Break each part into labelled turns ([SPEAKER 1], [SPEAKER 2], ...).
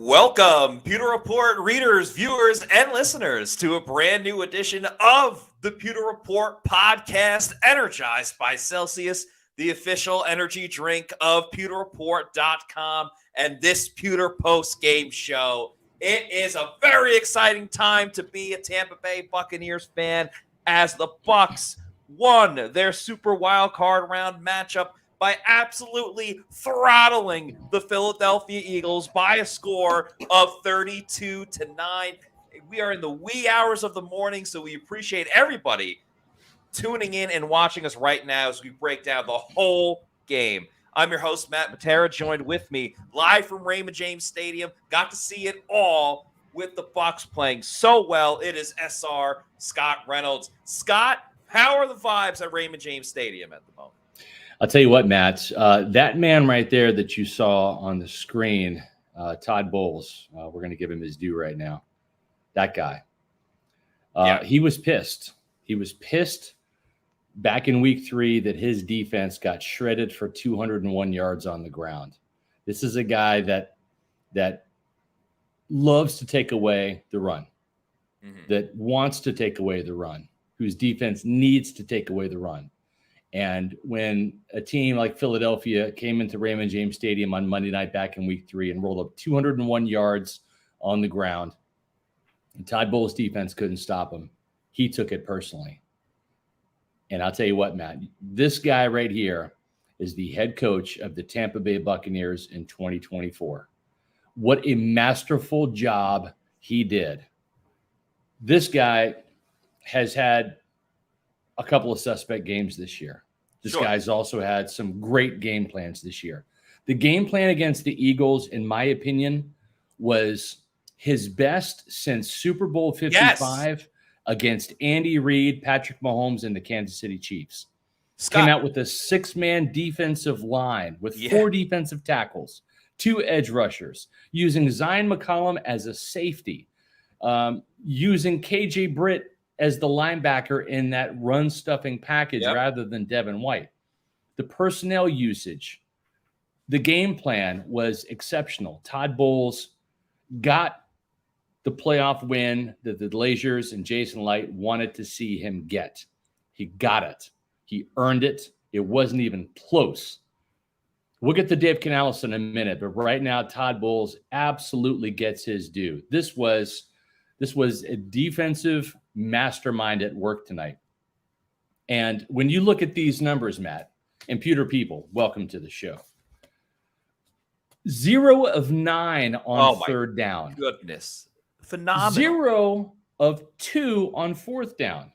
[SPEAKER 1] Welcome, Pewter Report readers, viewers, and listeners to a brand new edition of the Pewter Report podcast, energized by Celsius, the official energy drink of pewterreport.com and this Pewter post-game show. It is a very exciting time to be a Tampa Bay Buccaneers fan as the Bucs won their Super Wild Card round matchup by absolutely throttling the Philadelphia Eagles by a score of 32-9. We are in the wee hours of the morning, so we appreciate everybody tuning in and watching us right now as we break down the whole game. I'm your host, Matt Matera, joined with me live from Raymond James Stadium. Got to see it all with the Bucs playing so well. It is SR Scott Reynolds. Scott, how are the vibes at Raymond James Stadium at the moment?
[SPEAKER 2] I'll tell you what, Matt, that man right there that you saw on the screen, Todd Bowles, we're going to give him his due right now. That guy, He was pissed. He was pissed back in week 3 that his defense got shredded for 201 yards on the ground. This is a guy that loves to take away the run, that wants to take away the run, whose defense needs to take away the run. And when a team like Philadelphia came into Raymond James Stadium on Monday night back in week 3 and rolled up 201 yards on the ground, and Todd Bowles' defense couldn't stop him, he took it personally. And I'll tell you what, Matt, this guy right here is the head coach of the Tampa Bay Buccaneers in 2024. What a masterful job he did. This guy has had a couple of suspect games this year. This guy's also had some great game plans this year. The game plan against the Eagles, in my opinion, was his best since Super Bowl 55 against Andy Reid, Patrick Mahomes, and the Kansas City Chiefs. Scott came out with a 6-man defensive line with 4 defensive tackles, 2 edge rushers, using Zion McCollum as a safety, using KJ Britt as the linebacker in that run-stuffing package rather than Devin White. The personnel usage, the game plan was exceptional. Todd Bowles got the playoff win that the Glazers and Jason Light wanted to see him get. He got it. He earned it. It wasn't even close. We'll get to Dave Canales in a minute, but right now, Todd Bowles absolutely gets his due. This was a defensive mastermind at work tonight. And when you look at these numbers, Matt, and Pewter people, welcome to the show. 0 of 9 on third down.
[SPEAKER 1] Goodness. Phenomenal.
[SPEAKER 2] 0 of 2 on fourth down.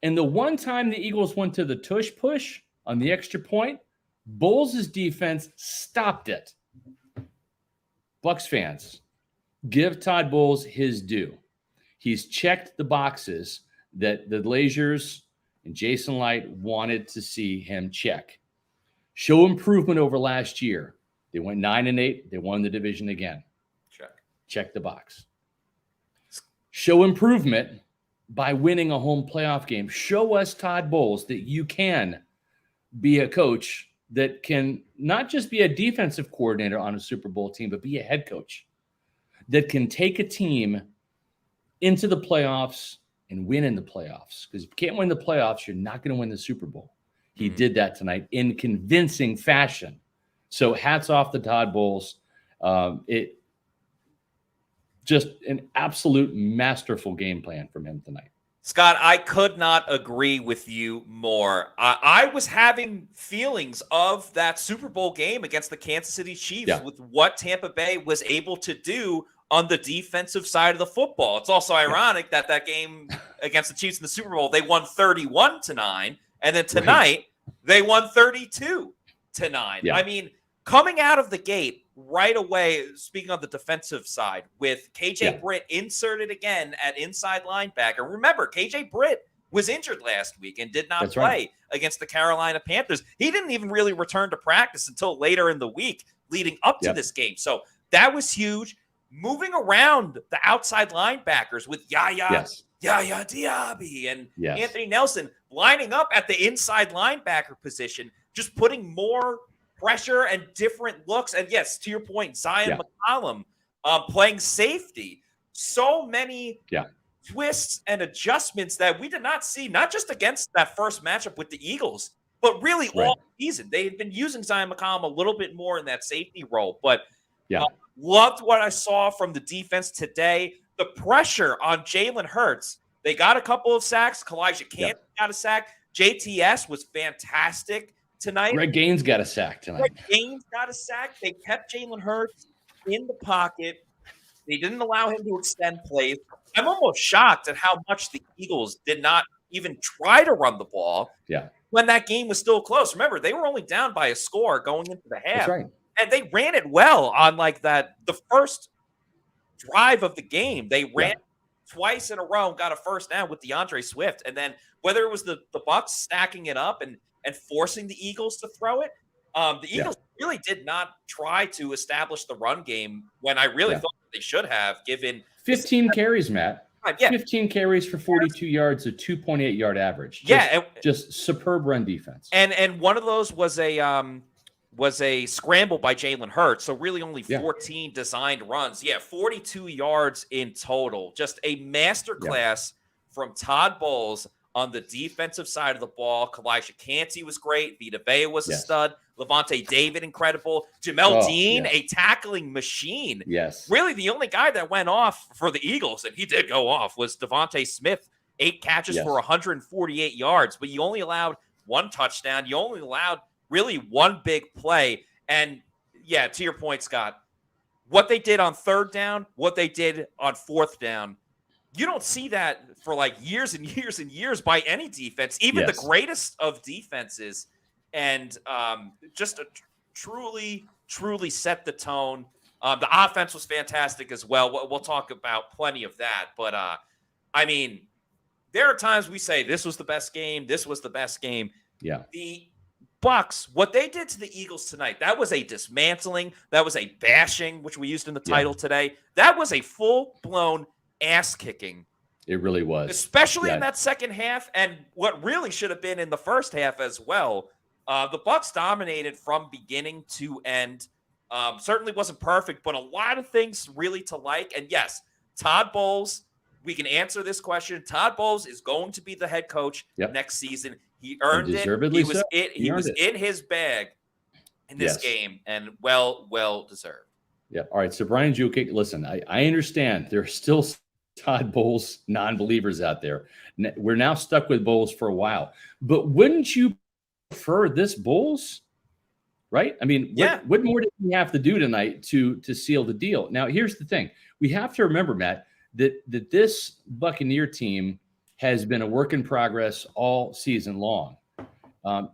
[SPEAKER 2] And the one time the Eagles went to the tush push on the extra point, Bowles' defense stopped it. Bucs fans, give Todd Bowles his due. He's checked the boxes that the Glazers and Jason Light wanted to see him check. Show improvement over last year. They went 9-8. They won the division again. Check the box. Show improvement by winning a home playoff game. Show us, Todd Bowles, that you can be a coach that can not just be a defensive coordinator on a Super Bowl team, but be a head coach that can take a team into the playoffs and win in the playoffs. Because if you can't win the playoffs, you're not going to win the Super Bowl. He did that tonight in convincing fashion. So hats off to Todd Bowles. It just an absolute masterful game plan from him tonight.
[SPEAKER 1] Scott, I could not agree with you more. I was having feelings of that Super Bowl game against the Kansas City Chiefs with what Tampa Bay was able to do on the defensive side of the football. It's also ironic that game against the Chiefs in the Super Bowl, they won 31-9, and then tonight they won 32-9. Yeah. I mean, coming out of the gate right away, speaking on the defensive side, with KJ Britt inserted again at inside linebacker. Remember, KJ Britt was injured last week and did not play against the Carolina Panthers. He didn't even really return to practice until later in the week leading up to this game. So that was huge. Moving around the outside linebackers with Yaya Diaby and Anthony Nelson lining up at the inside linebacker position, just putting more pressure and different looks. And yes, to your point, Zion McCollum playing safety. So many
[SPEAKER 2] Yeah.
[SPEAKER 1] twists and adjustments that we did not see, not just against that first matchup with the Eagles, but really all season. They've been using Zion McCollum a little bit more in that safety role. But loved what I saw from the defense today. The pressure on Jalen Hurts. They got a couple of sacks. Kalijah Kancey got a sack. JTS was fantastic tonight.
[SPEAKER 2] Greg Gaines got a sack tonight.
[SPEAKER 1] Greg Gaines got a sack. They kept Jalen Hurts in the pocket. They didn't allow him to extend plays. I'm almost shocked at how much the Eagles did not even try to run the ball when that game was still close. Remember, they were only down by a score going into the half.
[SPEAKER 2] That's right.
[SPEAKER 1] And they ran it well on the first drive of the game. They ran twice in a row, got a first down with DeAndre Swift. And then whether it was the Bucs stacking it up and forcing the Eagles to throw it, the Eagles really did not try to establish the run game when I really thought they should have, given
[SPEAKER 2] 15 carries, Matt. 15 carries for 42 yards, a 2.8 yard average. Just superb run defense.
[SPEAKER 1] And one of those was a scramble by Jalen Hurts. So really only 14 designed runs. 42 yards in total. Just a masterclass from Todd Bowles on the defensive side of the ball. Kalijah Kancey was great. Vita Vea was a stud. Levante David, incredible. Jamel Dean, a tackling machine.
[SPEAKER 2] Yes.
[SPEAKER 1] Really, the only guy that went off for the Eagles, and he did go off, was Devontae Smith. 8 catches for 148 yards, but you only allowed 1 touchdown. You only allowed really 1 big play. And, to your point, Scott, what they did on 3rd down, what they did on 4th down, you don't see that for like years and years and years by any defense, even the greatest of defenses. And just truly, truly set the tone. The offense was fantastic as well. We'll talk about plenty of that. But, I mean, there are times we say this was the best game. This was the best game.
[SPEAKER 2] Yeah.
[SPEAKER 1] The Bucs, what they did to the Eagles tonight, that was a dismantling. That was a bashing, which we used in the title today. That was a full-blown ass kicking.
[SPEAKER 2] It really was.
[SPEAKER 1] Especially in that second half, and what really should have been in the first half as well. The Bucs dominated from beginning to end. Certainly wasn't perfect, but a lot of things really to like. And yes, Todd Bowles, we can answer this question. Todd Bowles is going to be the head coach next season. He earned it. He was in his bag in this game, and well deserved.
[SPEAKER 2] Yeah. All right. So Brian Jukic, listen, I understand there's still Todd Bowles non-believers out there. We're now stuck with Bowles for a while, but wouldn't you prefer this Bowles? Right? I mean, what more did we have to do tonight to seal the deal? Now, here's the thing. We have to remember, Matt, that this Buccaneer team has been a work in progress all season long.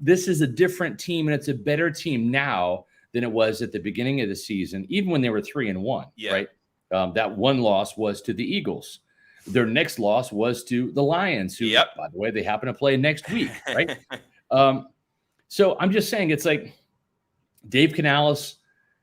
[SPEAKER 2] This is a different team, and it's a better team now than it was at the beginning of the season, even when they were 3-1, right? That one loss was to the Eagles. Their next loss was to the Lions, who, by the way, they happen to play next week, right? So I'm just saying, it's like Dave Canales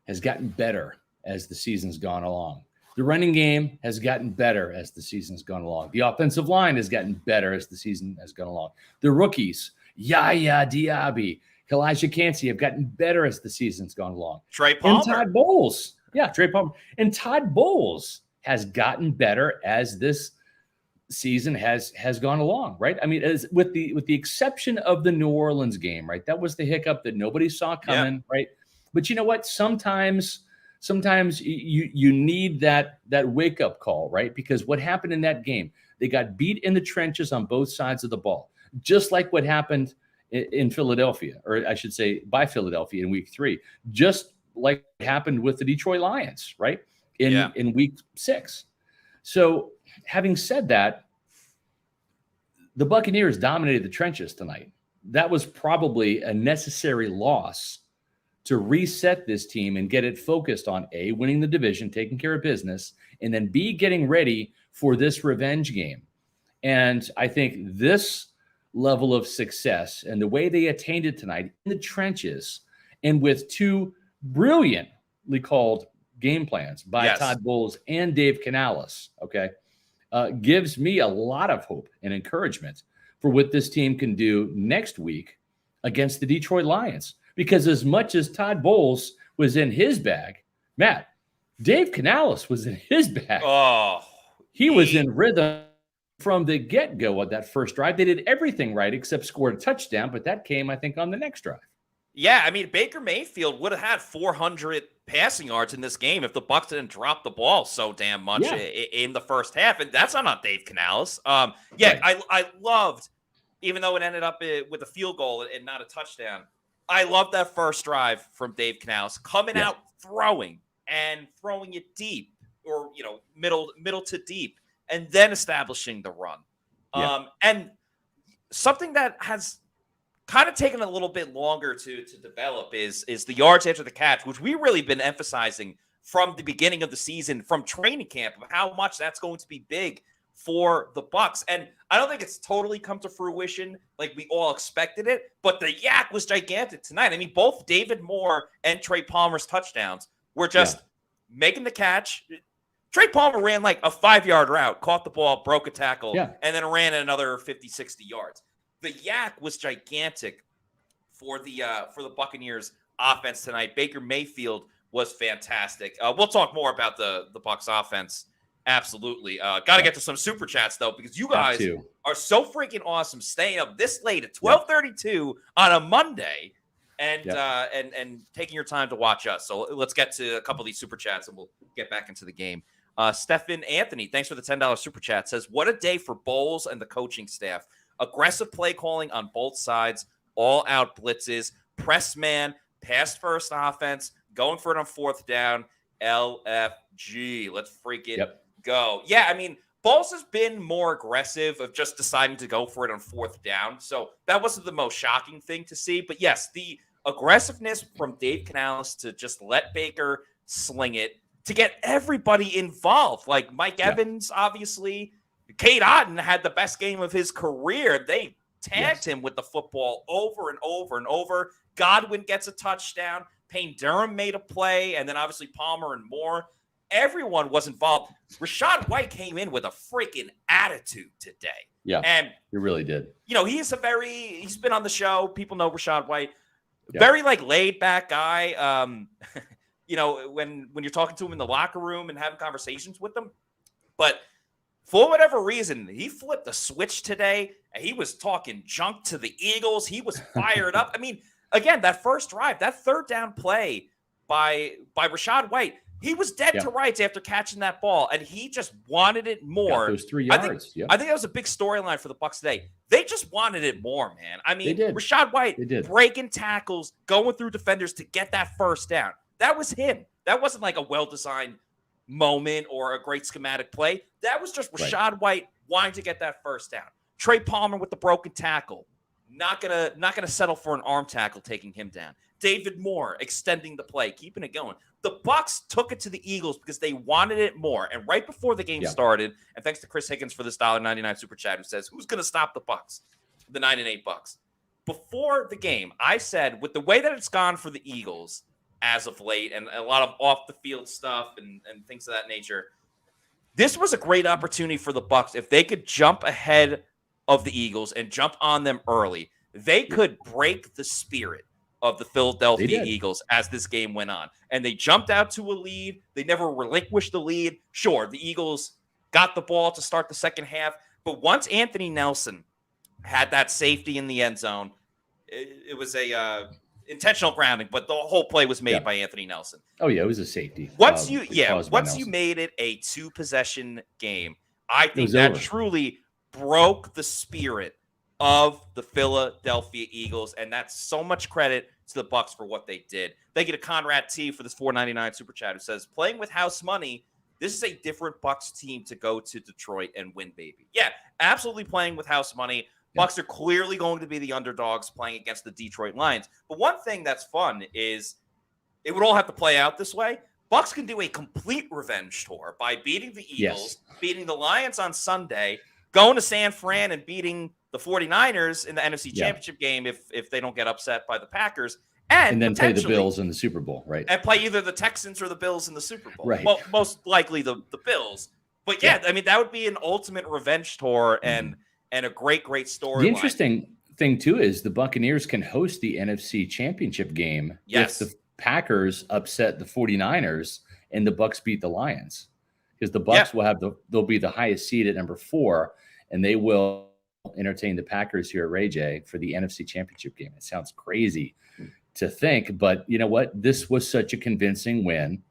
[SPEAKER 2] has gotten better as the season's gone along. The running game has gotten better as the season's gone along. The offensive line has gotten better as the season has gone along. The rookies, Yaya Diaby, Kalijah Kancey, have gotten better as the season's gone along.
[SPEAKER 1] Trey Palmer.
[SPEAKER 2] And Todd Bowles. Trey Palmer. And Todd Bowles has gotten better as this season has gone along, right? I mean, as with the exception of the New Orleans game, right? That was the hiccup that nobody saw coming, right? But you know what? Sometimes you need that wake-up call, right? Because what happened in that game, they got beat in the trenches on both sides of the ball, just like what happened in Philadelphia, or I should say by Philadelphia in week 3, just like it happened with the Detroit Lions, right? In week 6. So having said that, the Buccaneers dominated the trenches tonight. That was probably a necessary loss to reset this team and get it focused on A, winning the division, taking care of business, and then B, getting ready for this revenge game. And I think this level of success and the way they attained it tonight in the trenches and with 2 brilliantly called game plans by Todd Bowles and Dave Canales, gives me a lot of hope and encouragement for what this team can do next week against the Detroit Lions. Because as much as Todd Bowles was in his bag, Matt, Dave Canales was in his bag.
[SPEAKER 1] Oh,
[SPEAKER 2] he was in rhythm from the get-go of that first drive. They did everything right except scored a touchdown, but that came, I think, on the next drive.
[SPEAKER 1] Yeah, I mean, Baker Mayfield would have had 400 passing yards in this game if the Bucs didn't drop the ball so damn much in the first half, and that's not on Dave Canales. Right. I loved, even though it ended up with a field goal and not a touchdown, I loved that first drive from Dave Canales coming out throwing it deep, or middle to deep, and then establishing the run. And something that has kind of taken a little bit longer to develop is the yards after the catch, which we've really been emphasizing from the beginning of the season, from training camp, of how much that's going to be big for the Bucs. And I don't think it's totally come to fruition like we all expected it, but the yak was gigantic tonight. I mean, both David Moore and Trey Palmer's touchdowns were just making the catch. Trey Palmer ran like a 5-yard route, caught the ball, broke a tackle, and then ran another 50, 60 yards. The yak was gigantic for the Buccaneers offense tonight. Baker Mayfield was fantastic. We'll talk more about the Bucs offense. Absolutely. Got to get to some super chats though, because you guys are so freaking awesome staying up this late at 12:32 on a Monday and taking your time to watch us. So let's get to a couple of these super chats and we'll get back into the game. Stephen Anthony, thanks for the $10 super chat, says, what a day for Bowles and the coaching staff. Aggressive play calling on both sides, all out blitzes, press man, pass first offense, going for it on fourth down, LFG. Let's freak it go. Yeah, I mean, Bowles has been more aggressive of just deciding to go for it on fourth down. So that wasn't the most shocking thing to see. But yes, the aggressiveness from Dave Canales to just let Baker sling it, to get everybody involved. Like Mike Evans, obviously. Cade Otton had the best game of his career. They tagged him with the football over and over and over. Godwin gets a touchdown. Payne Durham made a play. And then obviously Palmer and Moore. Everyone was involved. Rashad White came in with a freaking attitude today.
[SPEAKER 2] Yeah,
[SPEAKER 1] and
[SPEAKER 2] he really did.
[SPEAKER 1] He's been on the show. People know Rashad White. Very laid back guy. When you're talking to him in the locker room and having conversations with them. But for whatever reason, he flipped a switch today, and he was talking junk to the Eagles. He was fired up. I mean, again, that first drive, that third down play by Rashad White, he was dead to rights after catching that ball, and he just wanted it more.
[SPEAKER 2] Got those 3 yards.
[SPEAKER 1] I think that was a big storyline for the Bucs today. They just wanted it more, man. I mean, Rashad White breaking tackles, going through defenders to get that first down. That was him. That wasn't like a well-designed moment or a great schematic play. That was just Rashad White wanting to get that first down. Trey Palmer with the broken tackle, not gonna settle for an arm tackle taking him down. David Moore extending the play, keeping it going. The Bucs took it to the Eagles because they wanted it more. And right before the game started, and thanks to Chris Higgins for this $1.99 super chat, who says, "Who's gonna stop the Bucs? The 9-8 Bucs." Before the game, I said, with the way that it's gone for the Eagles as of late, and a lot of off the field stuff and things of that nature, this was a great opportunity for the Bucs. If they could jump ahead of the Eagles and jump on them early, they could break the spirit of the Philadelphia Eagles as this game went on. And they jumped out to a lead. They never relinquished the lead. Sure, the Eagles got the ball to start the second half, but once Anthony Nelson had that safety in the end zone, it was a intentional grounding, but the whole play was made by Anthony Nelson.
[SPEAKER 2] Oh yeah, it was a safety.
[SPEAKER 1] Once you made it a 2-possession game, I think that truly broke the spirit of the Philadelphia Eagles, and that's so much credit to the Bucs for what they did. Thank you to Conrad T for this $4.99 super chat, who says, playing with house money, this is a different Bucs team to go to Detroit and win, baby. Yeah, absolutely playing with house money. Bucs are clearly going to be the underdogs playing against the Detroit Lions. But one thing that's fun is it would all have to play out this way. Bucs can do a complete revenge tour by beating the Eagles, beating the Lions on Sunday, going to San Fran and beating the 49ers in the NFC Championship game if they don't get upset by the Packers. And
[SPEAKER 2] then play the Bills in the Super Bowl, right?
[SPEAKER 1] And play either the Texans or the Bills in the Super Bowl.
[SPEAKER 2] Right.
[SPEAKER 1] Well, most likely the Bills. But I mean, that would be an ultimate revenge tour and a great story.
[SPEAKER 2] The interesting thing, too, is the Buccaneers can host the NFC Championship game if the Packers upset the 49ers and the Bucs beat the Lions, because the Bucs they'll be the highest seed at number 4, and they will entertain the Packers here at Ray J for the NFC Championship game. It sounds crazy to think, but you know what? This was such a convincing win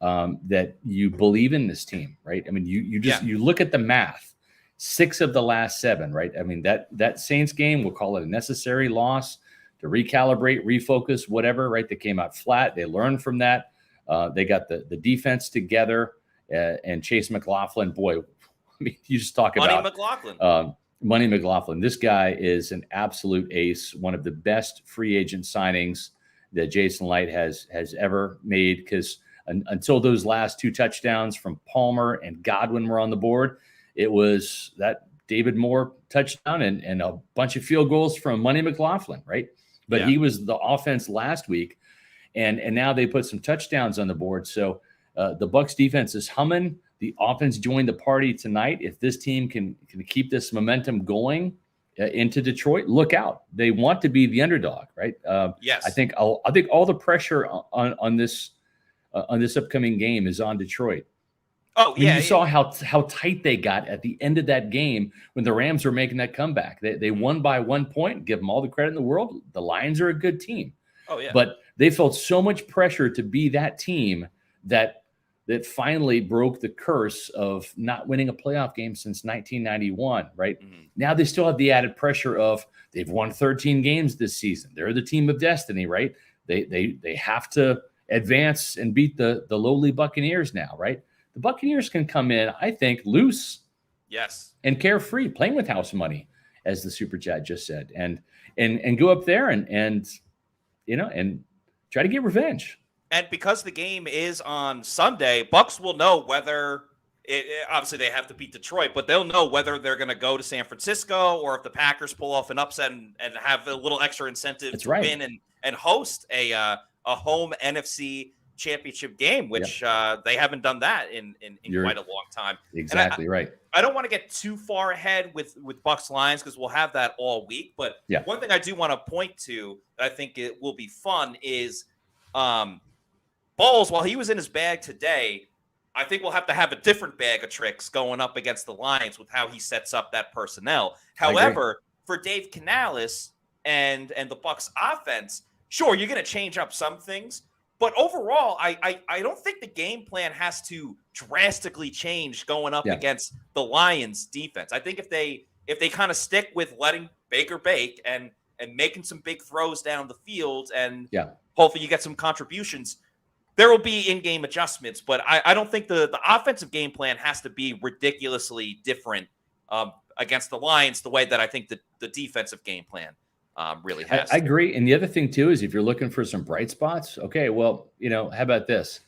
[SPEAKER 2] that you believe in this team, right? I mean, you look at the math. 6 of the last 7, right? I mean, that Saints game, we'll call it a necessary loss to recalibrate, refocus, whatever, right? They came out flat. They learned from that. They got the defense together, and Chase McLaughlin, boy, I mean, you just talk about Money McLaughlin. This guy is an absolute ace, one of the best free agent signings that Jason Light has ever made, because until those last 2 touchdowns from Palmer and Godwin were on the board, it was that David Moore touchdown and a bunch of field goals from Money McLaughlin, right? But he was the offense last week, and now they put some touchdowns on the board. So the Bucs defense is humming. The offense joined the party tonight. If this team can keep this momentum going into Detroit, look out. They want to be the underdog, right?
[SPEAKER 1] Yes.
[SPEAKER 2] I think all the pressure on this upcoming game is on Detroit.
[SPEAKER 1] Oh, yeah.
[SPEAKER 2] You saw how tight they got at the end of that game when the Rams were making that comeback. They won by 1 point. Give them all the credit in the world. The Lions are a good team.
[SPEAKER 1] Oh, yeah.
[SPEAKER 2] But they felt so much pressure to be that team that finally broke the curse of not winning a playoff game since 1991, right? Mm-hmm. Now they still have the added pressure of they've won 13 games this season. They're the team of destiny, right? They have to advance and beat the lowly Buccaneers now, right? The Buccaneers can come in, I think, loose, and carefree, playing with house money, as the super chat just said, and go up there and try to get revenge.
[SPEAKER 1] And because the game is on Sunday, Bucs will know whether obviously they have to beat Detroit, but they'll know whether they're going to go to San Francisco or if the Packers pull off an upset and have a little extra incentive to win and host a home NFC Championship game, which they haven't done that in quite a long time.
[SPEAKER 2] Exactly right.
[SPEAKER 1] I don't want to get too far ahead with Bucs Lions because we'll have that all week. But one thing I do want to point to that I think it will be fun is Bowles, while he was in his bag today, I think we'll have to have a different bag of tricks going up against the Lions with how he sets up that personnel. However, for Dave Canales and the Bucs offense, sure, you're going to change up some things. But overall, I don't think the game plan has to drastically change going up against the Lions defense. I think if they kind of stick with letting Baker bake and making some big throws down the field and hopefully you get some contributions, there will be in-game adjustments. But I don't think the offensive game plan has to be ridiculously different against the Lions the way that I think the defensive game plan really has.
[SPEAKER 2] I agree. And the other thing too is if you're looking for some bright spots, okay, well, how about this?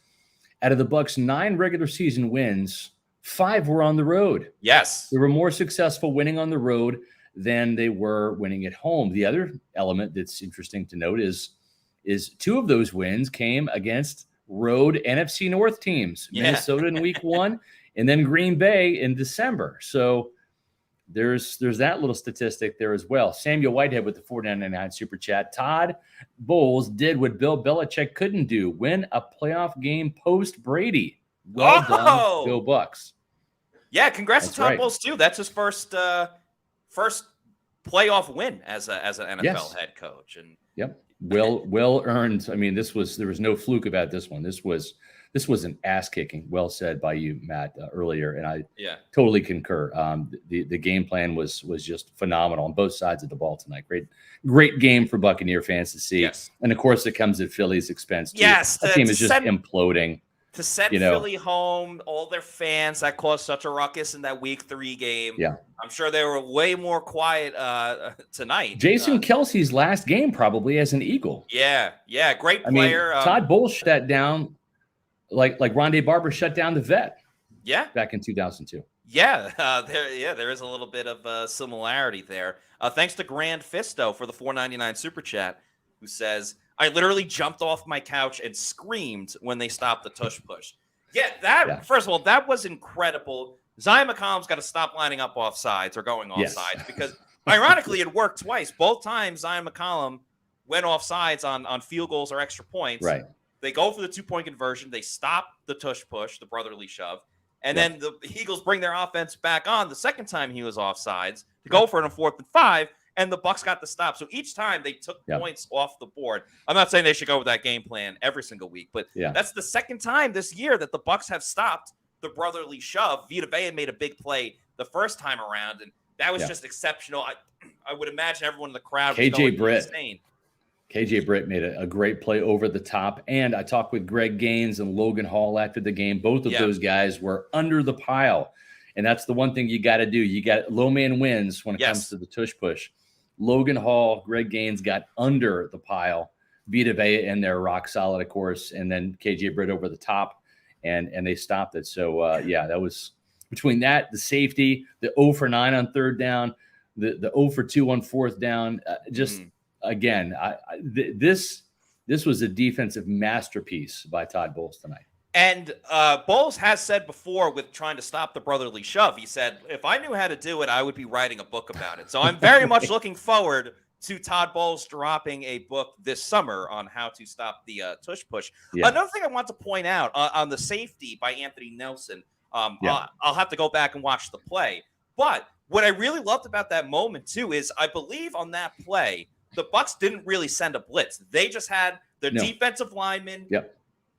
[SPEAKER 2] Out of the Bucs' 9 regular season wins, 5 were on the road.
[SPEAKER 1] Yes.
[SPEAKER 2] They were more successful winning on the road than they were winning at home. The other element that's interesting to note is 2 of those wins came against road NFC North teams, Minnesota in week 1 and then Green Bay in December. So there's that little statistic there as well. Samuel Whitehead with the $4.99 super chat. Todd Bowles did what Bill Belichick couldn't do: win a playoff game post Brady. Well done, Bill Bucs.
[SPEAKER 1] Yeah, congrats to Todd Bowles too. That's his first playoff win as an NFL head coach. And well earned. I mean, there was no fluke about this one. This was an ass kicking. Well said by you, Matt, earlier, and I totally concur. The game plan was just phenomenal on both sides of the ball tonight. Great game for Buccaneer fans to see, and of course it comes at Philly's expense too. Yes,
[SPEAKER 2] the team is just imploding.
[SPEAKER 1] To send Philly home, all their fans that caused such a ruckus in that Week 3 game. Yeah, I'm sure they were way more quiet tonight.
[SPEAKER 2] Jason Kelsey's last game probably as an Eagle.
[SPEAKER 1] Yeah, great player.
[SPEAKER 2] Todd Bowles shut that down. Like Rondé Barber shut down the vet. Yeah, back in 2002.
[SPEAKER 1] There is a little bit of similarity there. Thanks to Grand Fisto for the $4.99 super chat, who says, "I literally jumped off my couch and screamed when they stopped the tush push." First of all, that was incredible. Zion McCollum's got to stop lining up off sides or going off sides because ironically it worked twice. Both times Zion McCollum went off sides on field goals or extra points.
[SPEAKER 2] Right.
[SPEAKER 1] They go for the 2-point conversion. They stop the tush push, the brotherly shove. And then the Eagles bring their offense back on the second time he was offsides to go for it on 4th and 5. And the Bucs got the stop. So each time they took points off the board. I'm not saying they should go with that game plan every single week, but that's the second time this year that the Bucs have stopped the brotherly shove. Vita Vea made a big play the first time around, and that was just exceptional. I would imagine everyone in the crowd was going insane.
[SPEAKER 2] KJ Britt made a great play over the top. And I talked with Greg Gaines and Logan Hall after the game. Both of those guys were under the pile. And that's the one thing you got to do. You got low man wins when it comes to the tush push. Logan Hall, Greg Gaines got under the pile. Vita Vea in there, rock solid, of course. And then KJ Britt over the top, and they stopped it. So, that was between that, the safety, the 0 for 9 on 3rd down, the 0 for 2 on 4th down. Again, this was a defensive masterpiece by Todd Bowles tonight.
[SPEAKER 1] And Bowles has said before with trying to stop the brotherly shove, he said, if I knew how to do it, I would be writing a book about it. So I'm very much looking forward to Todd Bowles dropping a book this summer on how to stop the tush push. Another thing I want to point out on the safety by Anthony Nelson, I'll have to go back and watch the play. But what I really loved about that moment, too, is I believe on that play, the Bucs didn't really send a blitz. They just had their defensive linemen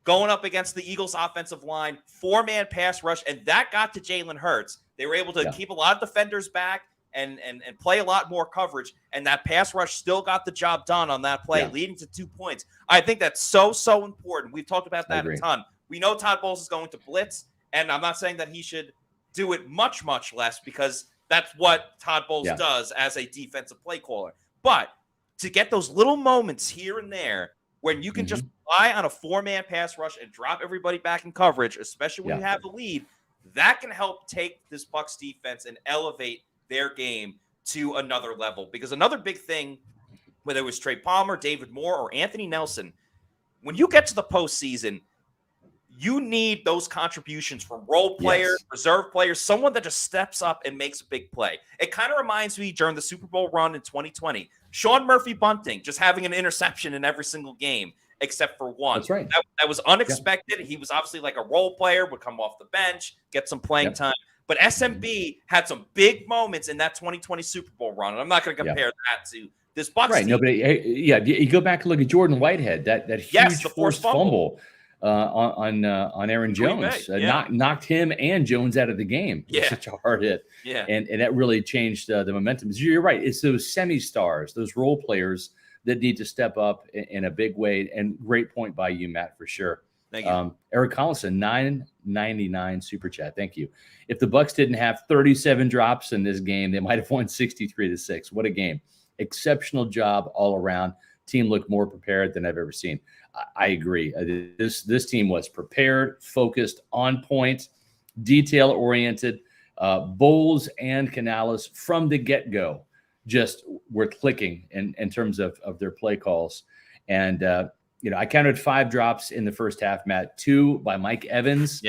[SPEAKER 1] going up against the Eagles' offensive line, 4-man pass rush, and that got to Jalen Hurts. They were able to keep a lot of defenders back and play a lot more coverage, and that pass rush still got the job done on that play, leading to 2 points. I think that's so important. We've talked about that a ton. We know Todd Bowles is going to blitz, and I'm not saying that he should do it much, much less, because that's what Todd Bowles does as a defensive play caller. But to get those little moments here and there when you can just rely on a 4-man pass rush and drop everybody back in coverage, especially when you have the lead, that can help take this Bucs defense and elevate their game to another level. Because another big thing, whether it was Trey Palmer, David Moore, or Anthony Nelson, when you get to the postseason, you need those contributions from role players, reserve players, someone that just steps up and makes a big play. It kind of reminds me during the Super Bowl run in 2020, Sean Murphy-Bunting just having an interception in every single game except for one.
[SPEAKER 2] That's right.
[SPEAKER 1] That was unexpected. He was obviously like a role player, would come off the bench, get some playing time. But SMB had some big moments in that 2020 Super Bowl run. And I'm not going to compare that to this Bucs team.
[SPEAKER 2] No, but you go back and look at Jordan Whitehead, that huge forced fumble on Aaron Jones, knocked him and Jones out of the game. Such a hard hit. And that really changed the momentum. You're right. It's those semi-stars, those role players that need to step up in a big way. And great point by you, Matt, for sure.
[SPEAKER 1] Thank you.
[SPEAKER 2] Eric Collison, $9.99 super chat. Thank you. If the Bucs didn't have 37 drops in this game, they might have won 63-6. What a game. Exceptional job all around. Team looked more prepared than I've ever seen. I agree. This team was prepared, focused, on point, detail-oriented. Bowles and Canales from the get-go just were clicking in terms of their play calls. And, I counted 5 drops in the first half, Matt. 2 by Mike Evans.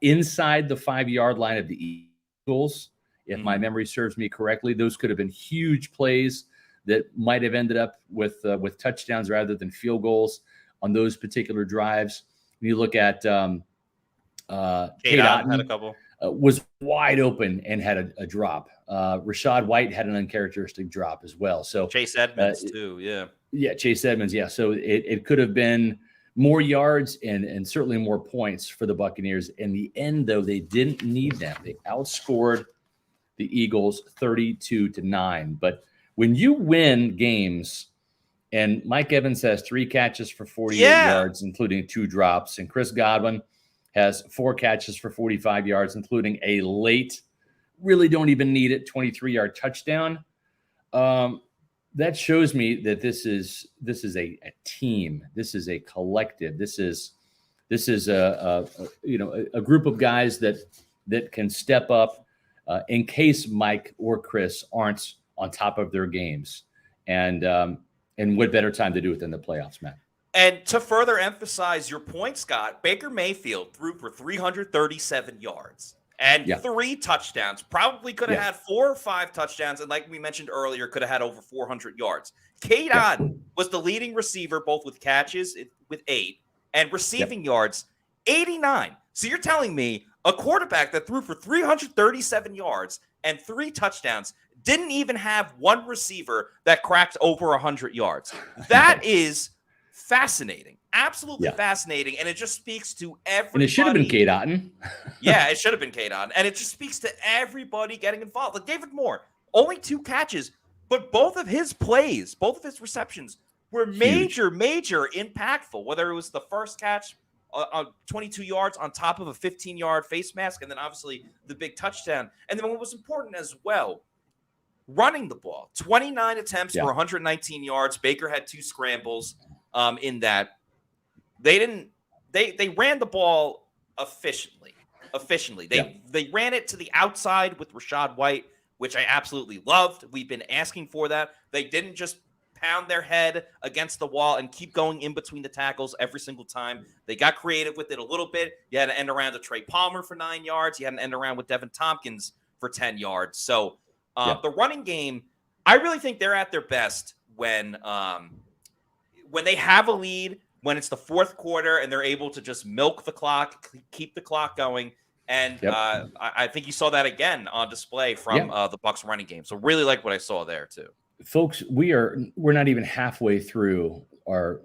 [SPEAKER 2] Inside the 5-yard line of the Eagles, if my memory serves me correctly. Those could have been huge plays that might have ended up with touchdowns rather than field goals on those particular drives. When you look at Cade Otton,
[SPEAKER 1] had a couple.
[SPEAKER 2] Was wide open and had a drop. Rashad White had an uncharacteristic drop as well. So
[SPEAKER 1] Chase Edmonds too,
[SPEAKER 2] Chase Edmonds, So it could have been more yards and certainly more points for the Buccaneers. In the end, though, they didn't need them. They outscored the Eagles 32-9. But when you win games, and Mike Evans has 3 catches for 48 yards, including 2 drops, and Chris Godwin has 4 catches for 45 yards, including a late, really don't even need it, 23-yard touchdown. That shows me that this is a team. This is a collective. This is a group of guys that can step up in case Mike or Chris aren't on top of their games. And what better time to do it than the playoffs, Matt?
[SPEAKER 1] And to further emphasize your point, Scott, Baker Mayfield threw for 337 yards and 3 touchdowns. Probably could have had 4 or 5 touchdowns. And like we mentioned earlier, could have had over 400 yards. Cade Otton was the leading receiver, both with catches with 8 and receiving yards, 89. So you're telling me a quarterback that threw for 337 yards and 3 touchdowns didn't even have one receiver that cracked over 100 yards. That is fascinating. Absolutely fascinating. And it just speaks to everybody.
[SPEAKER 2] And it should have been Cade Otton.
[SPEAKER 1] Yeah, it should have been Cade Otton. And it just speaks to everybody getting involved. Like David Moore, only 2 catches, but both of his plays, both of his receptions were major impactful, whether it was the first catch on 22 yards on top of a 15-yard face mask, and then obviously the big touchdown. And then what was important as well, running the ball, 29 attempts for 119 yards. Baker had 2 scrambles in that. They ran the ball efficiently. They ran it to the outside with Rachaad White, which I absolutely loved. We've been asking for that. They didn't just pound their head against the wall and keep going in between the tackles every single time. They got creative with it a little bit. You had an end around to Trey Palmer for 9 yards. You had an end around with Devin Tompkins for 10 yards. So the running game, I really think they're at their best when they have a lead, when it's the fourth quarter and they're able to just milk the clock, keep the clock going. And I think you saw that again on display from the Bucs running game. So really like what I saw there too.
[SPEAKER 2] Folks, we're not even halfway through our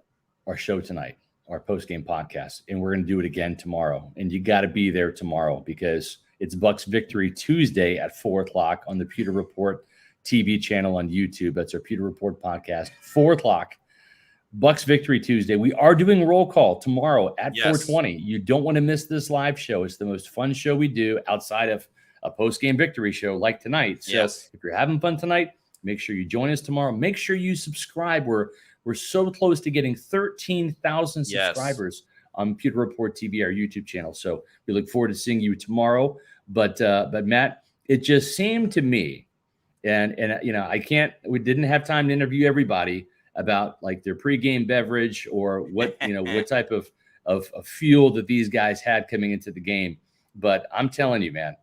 [SPEAKER 2] show tonight, our post-game podcast, and we're going to do it again tomorrow. And you got to be there tomorrow because it's Bucs Victory Tuesday at 4:00 on the Pewter Report TV channel on YouTube. That's our Pewter Report podcast, 4:00. Bucs Victory Tuesday. We are doing roll call tomorrow at 4:20. You don't want to miss this live show. It's the most fun show we do outside of a post-game victory show like tonight. So if you're having fun tonight, make sure you join us tomorrow. Make sure you subscribe. We're so close to getting 13,000 subscribers on Pewter Report TV, our YouTube channel. So we look forward to seeing you tomorrow. But Matt, it just seemed to me, and we didn't have time to interview everybody about like their pregame beverage or what what type of fuel that these guys had coming into the game. But I'm telling you, man,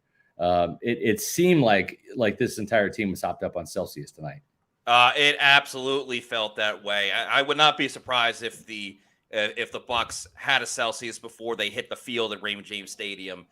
[SPEAKER 2] it seemed like this entire team was hopped up on Celsius tonight.
[SPEAKER 1] It absolutely felt that way. I would not be surprised if the Bucs had a Celsius before they hit the field at Raymond James Stadium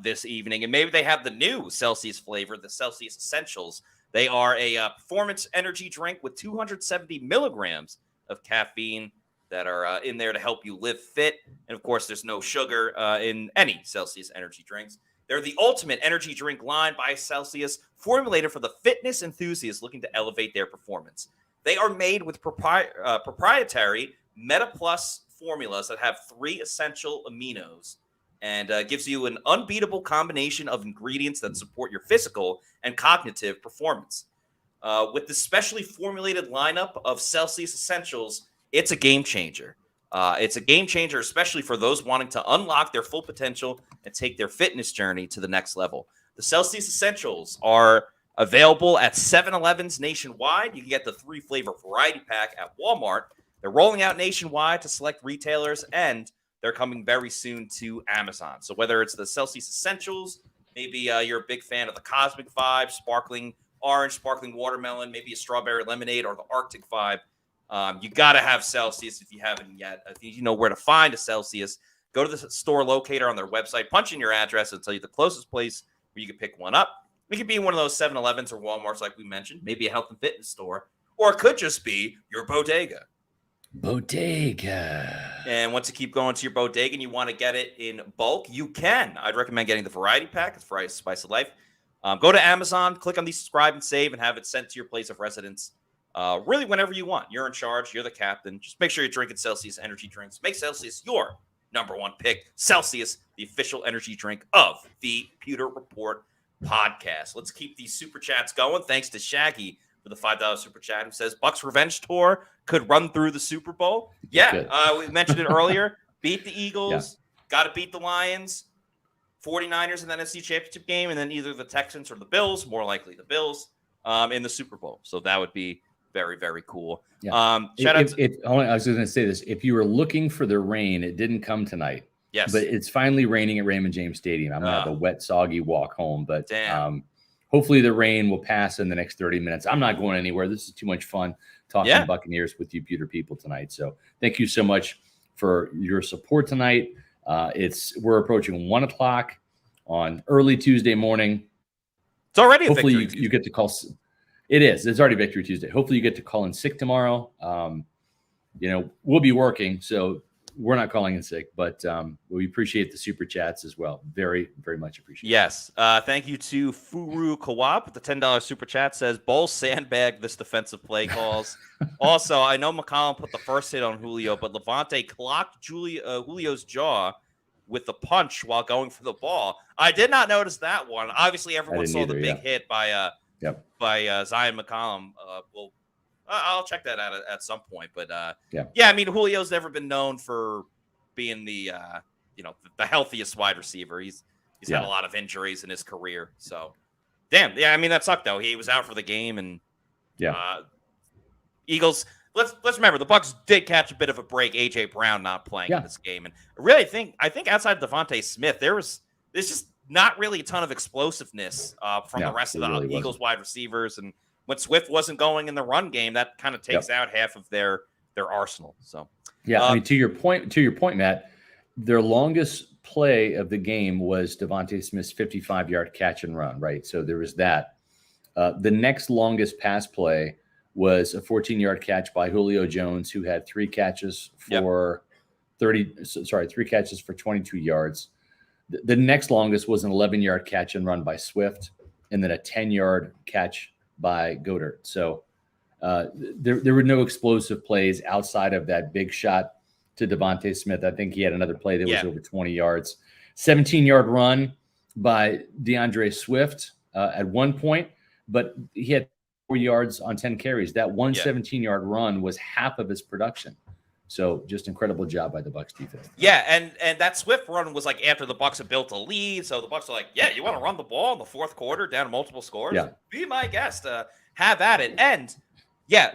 [SPEAKER 1] this evening, and maybe they have the new Celsius flavor, the Celsius Essentials. They are a performance energy drink with 270 milligrams of caffeine that are in there to help you live fit. And of course, there's no sugar in any Celsius energy drinks. They're the ultimate energy drink line by Celsius, formulated for the fitness enthusiasts looking to elevate their performance. They are made with proprietary Meta Plus formulas that have 3 essential aminos and gives you an unbeatable combination of ingredients that support your physical and cognitive performance. With this specially formulated lineup of Celsius Essentials, it's a game changer. It's a game changer, especially for those wanting to unlock their full potential and take their fitness journey to the next level. The Celsius Essentials are available at 7-Elevens nationwide. You can get the 3-flavor variety pack at Walmart. They're rolling out nationwide to select retailers, and they're coming very soon to Amazon. So whether it's the Celsius Essentials, maybe you're a big fan of the Cosmic Vibe, sparkling orange, sparkling watermelon, maybe a strawberry lemonade, or the Arctic Vibe, you got to have Celsius if you haven't yet. If you know where to find a Celsius, go to the store locator on their website, punch in your address, and tell you the closest place where you can pick one up. It could be one of those 7-Elevens or Walmarts like we mentioned, maybe a health and fitness store, or it could just be your bodega. And once you keep going to your bodega and you want to get it in bulk, you can. I'd recommend getting the variety pack. It's Fry's Spice of Life. Go to Amazon, click on the subscribe and save, and have it sent to your place of residence. Really, whenever you want. You're in charge. You're the captain. Just make sure you're drinking Celsius energy drinks. Make Celsius your number one pick. Celsius, the official energy drink of the Pewter Report podcast. Let's keep these super chats going. Thanks to Shaggy for the $5 super chat, who says Bucs Revenge Tour could run through the Super Bowl. Yeah, we mentioned it earlier. Beat the Eagles. Got to beat the Lions. 49ers in the NFC Championship game, and then either the Texans or the Bills, more likely the Bills, in the Super Bowl. So that would be very, very cool.
[SPEAKER 2] Shout out to, I was going to say this. If you were looking for the rain, it didn't come tonight.
[SPEAKER 1] Yes.
[SPEAKER 2] But it's finally raining at Raymond James Stadium. I'm going to have a wet, soggy walk home. But hopefully the rain will pass in the next 30 minutes. I'm not going anywhere. This is too much fun talking Buccaneers with you, Pewter people, tonight. So thank you so much for your support tonight. We're approaching 1 o'clock on early Tuesday morning.
[SPEAKER 1] It's already
[SPEAKER 2] hopefully you get to call. It is. It's already Victory Tuesday. Hopefully you get to call in sick tomorrow. We'll be working, so we're not calling in sick, but we appreciate the super chats as well. Very, very much appreciate.
[SPEAKER 1] Yes. Thank you to Furu Kawab with the $10 super chat. Says Bowles sandbagged this defensive play calls. Also, I know McCollum put the first hit on Julio, but Levante clocked Julio's jaw with the punch while going for the ball. I did not notice that one. Obviously, everyone saw the big hit by Zion McCollum. I'll check that out at some point. But I mean, Julio's never been known for being the healthiest wide receiver. He's had a lot of injuries in his career. So, I mean, that sucked though. He was out for the game, and Eagles. Let's remember the Bucs did catch a bit of a break. AJ Brown not playing in this game, and really I think outside Devontae Smith, there's just not really a ton of explosiveness from the rest of the Eagles wide receivers. And when Swift wasn't going in the run game, that kind of takes out half of their arsenal. So
[SPEAKER 2] I mean, to your point, Matt, their longest play of the game was Devontae Smith's 55-yard catch and run, right? So there was that. The next longest pass play was a 14-yard catch by Julio Jones, who had 3 catches for 22 yards. The next longest was an 11-yard catch and run by Swift, and then a 10-yard catch by Goddard. So there were no explosive plays outside of that big shot to Devontae Smith. I think he had another play that was over 20 yards. 17-yard run by DeAndre Swift at one point, but he had 4 yards on 10 carries. That 17-yard run was half of his production. So just incredible job by the Bucs defense.
[SPEAKER 1] Yeah, and that Swift run was like after the Bucs had built a lead. So the Bucs are like, you want to run the ball in the fourth quarter down multiple scores?
[SPEAKER 2] Yeah.
[SPEAKER 1] Be my guest. Have at it. And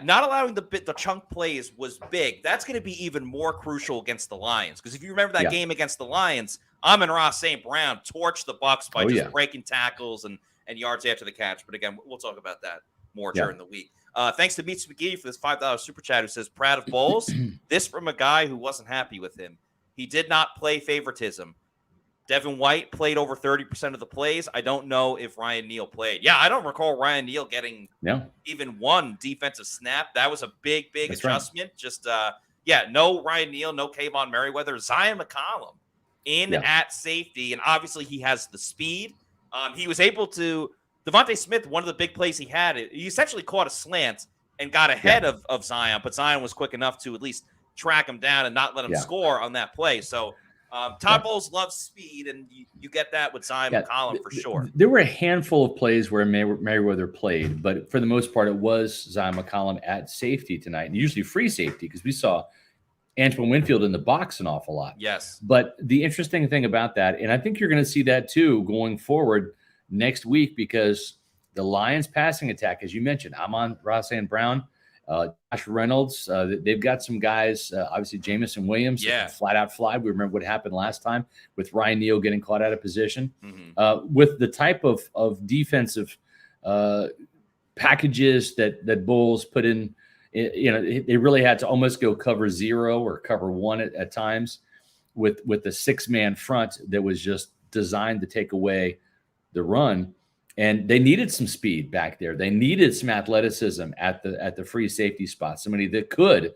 [SPEAKER 1] not allowing the chunk plays was big. That's going to be even more crucial against the Lions. Because if you remember that game against the Lions, Amon-Ra St. Brown torched the Bucs by breaking tackles and yards after the catch. But again, we'll talk about that more during the week. Thanks to Meets McGee for this $5 super chat, who says, proud of Bowles. This from a guy who wasn't happy with him. He did not play favoritism. Devin White played over 30% of the plays. I don't know if Ryan Neal played. I don't recall Ryan Neal getting even one defensive snap. That was a big adjustment. Right. Just, no Ryan Neal, no Kayvon Merriweather. Zion McCollum at safety, and obviously he has the speed. He was able to Devontae Smith, one of the big plays he had, he essentially caught a slant and got ahead of Zion, but Zion was quick enough to at least track him down and not let him score on that play. So Todd Bowles loves speed, and you get that with Zion McCollum for sure.
[SPEAKER 2] There were a handful of plays where Merriweather played, but for the most part, it was Zion McCollum at safety tonight, and usually free safety, because we saw Antoine Winfield in the box an awful lot.
[SPEAKER 1] Yes.
[SPEAKER 2] But the interesting thing about that, and I think you're going to see that too going forward next week, because the Lions passing attack, as you mentioned, Amon-Ra St. Brown, Josh Reynolds, they've got some guys, obviously Jamison Williams, flat out fly. We remember what happened last time with Ryan Neal getting caught out of position. With the type of defensive packages that Bowles put in, they really had to almost go cover 0 or cover 1 at times with the 6-man front that was just designed to take away the run. And they needed some speed back there. They needed some athleticism at the free safety spot, somebody that could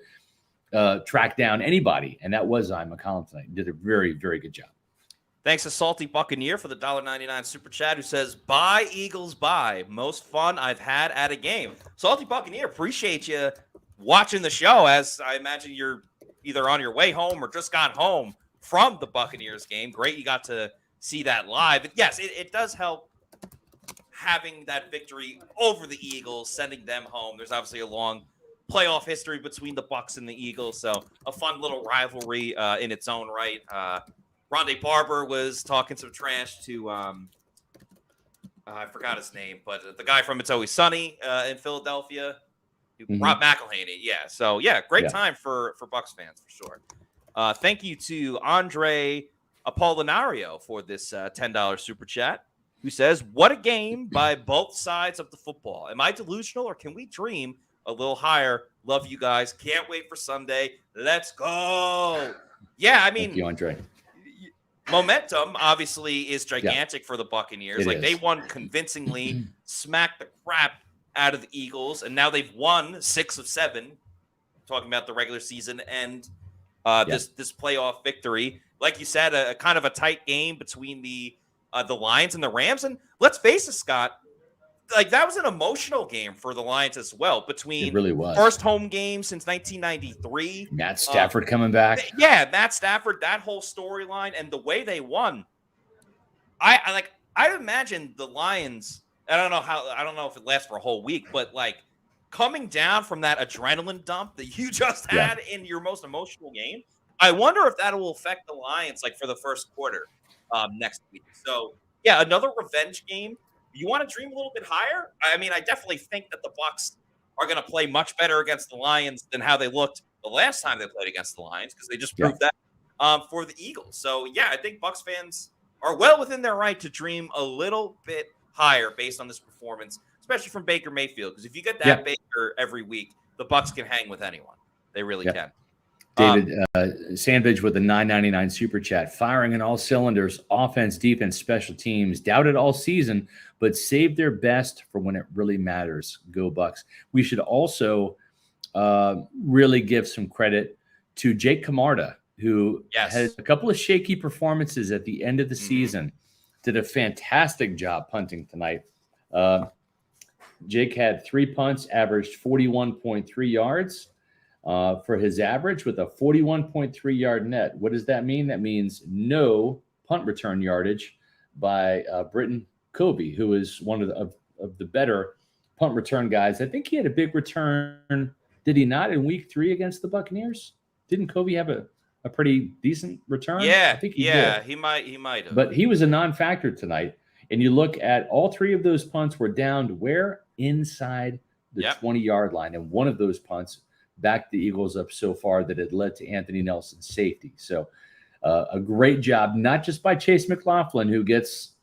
[SPEAKER 2] track down anybody. And that was Zion McCollum tonight. He did a very, very good job.
[SPEAKER 1] Thanks to Salty Buccaneer for the $1.99 super chat, who says, bye, Eagles, bye. Most fun I've had at a game. Salty Buccaneer, appreciate you watching the show, as I imagine you're either on your way home or just got home from the Buccaneers game. Great you got to see that live. But yes, it does help having that victory over the Eagles, sending them home. There's obviously a long playoff history between the Bucs and the Eagles, so a fun little rivalry in its own right. Rondé Barber was talking some trash to I forgot his name, but the guy from It's Always Sunny in Philadelphia, Rob McElhaney. So great time for Bucs fans for sure. Thank you to Andre Apollinario for this $10 super chat, who says, what a game by both sides of the football. Am I delusional, or can we dream a little higher. Love you guys. Can't wait for Sunday. Let's go. Yeah, I mean,
[SPEAKER 2] thank you, Andre.
[SPEAKER 1] Momentum obviously is gigantic for the Buccaneers.
[SPEAKER 2] It
[SPEAKER 1] They
[SPEAKER 2] is.
[SPEAKER 1] won convincingly, smacked the crap out of the Eagles, and now they've won 6 of 7. Talking about the regular season and this playoff victory. Like you said, a kind of a tight game between the Lions and the Rams. And let's face it, Scott, like that was an emotional game for the Lions as well. Between
[SPEAKER 2] it really was.
[SPEAKER 1] First home game since 1993.
[SPEAKER 2] Matt Stafford coming back.
[SPEAKER 1] Yeah, Matt Stafford, that whole storyline and the way they won. I imagine the Lions, I don't know if it lasts for a whole week, but like coming down from that adrenaline dump that you just had in your most emotional game, I wonder if that will affect the Lions like for the first quarter next week. So yeah, another revenge game. You want to dream a little bit higher? I mean, I definitely think that the Bucs are going to play much better against the Lions than how they looked the last time they played against the Lions, because they just proved that for the Eagles. So yeah, I think Bucs fans are well within their right to dream a little bit higher based on this performance, especially from Baker Mayfield. Because if you get that Baker every week, the Bucs can hang with anyone. They really can.
[SPEAKER 2] David Sandvidge with a $9.99 super chat. Firing in all cylinders, offense, defense, special teams. Doubted all season, but saved their best for when it really matters. Go Bucs. We should also really give some credit to Jake Camarda, who had a couple of shaky performances at the end of the season. Did a fantastic job punting tonight. Jake had 3 punts, averaged 41.3 yards. For his average with a 41.3 yard net. What does that mean? That means no punt return yardage by Britton Covey, who is one of the better punt return guys. I think he had a big return. Did he not in week 3 against the Buccaneers? Didn't Covey have a pretty decent return?
[SPEAKER 1] Yeah,
[SPEAKER 2] I think he did.
[SPEAKER 1] He might have.
[SPEAKER 2] But he was a non-factor tonight. And you look at all 3 of those punts were down to where? Inside the 20-yard line. And one of those punts backed the Eagles up so far that it led to Anthony Nelson's safety. So a great job, not just by Chase McLaughlin, who gets,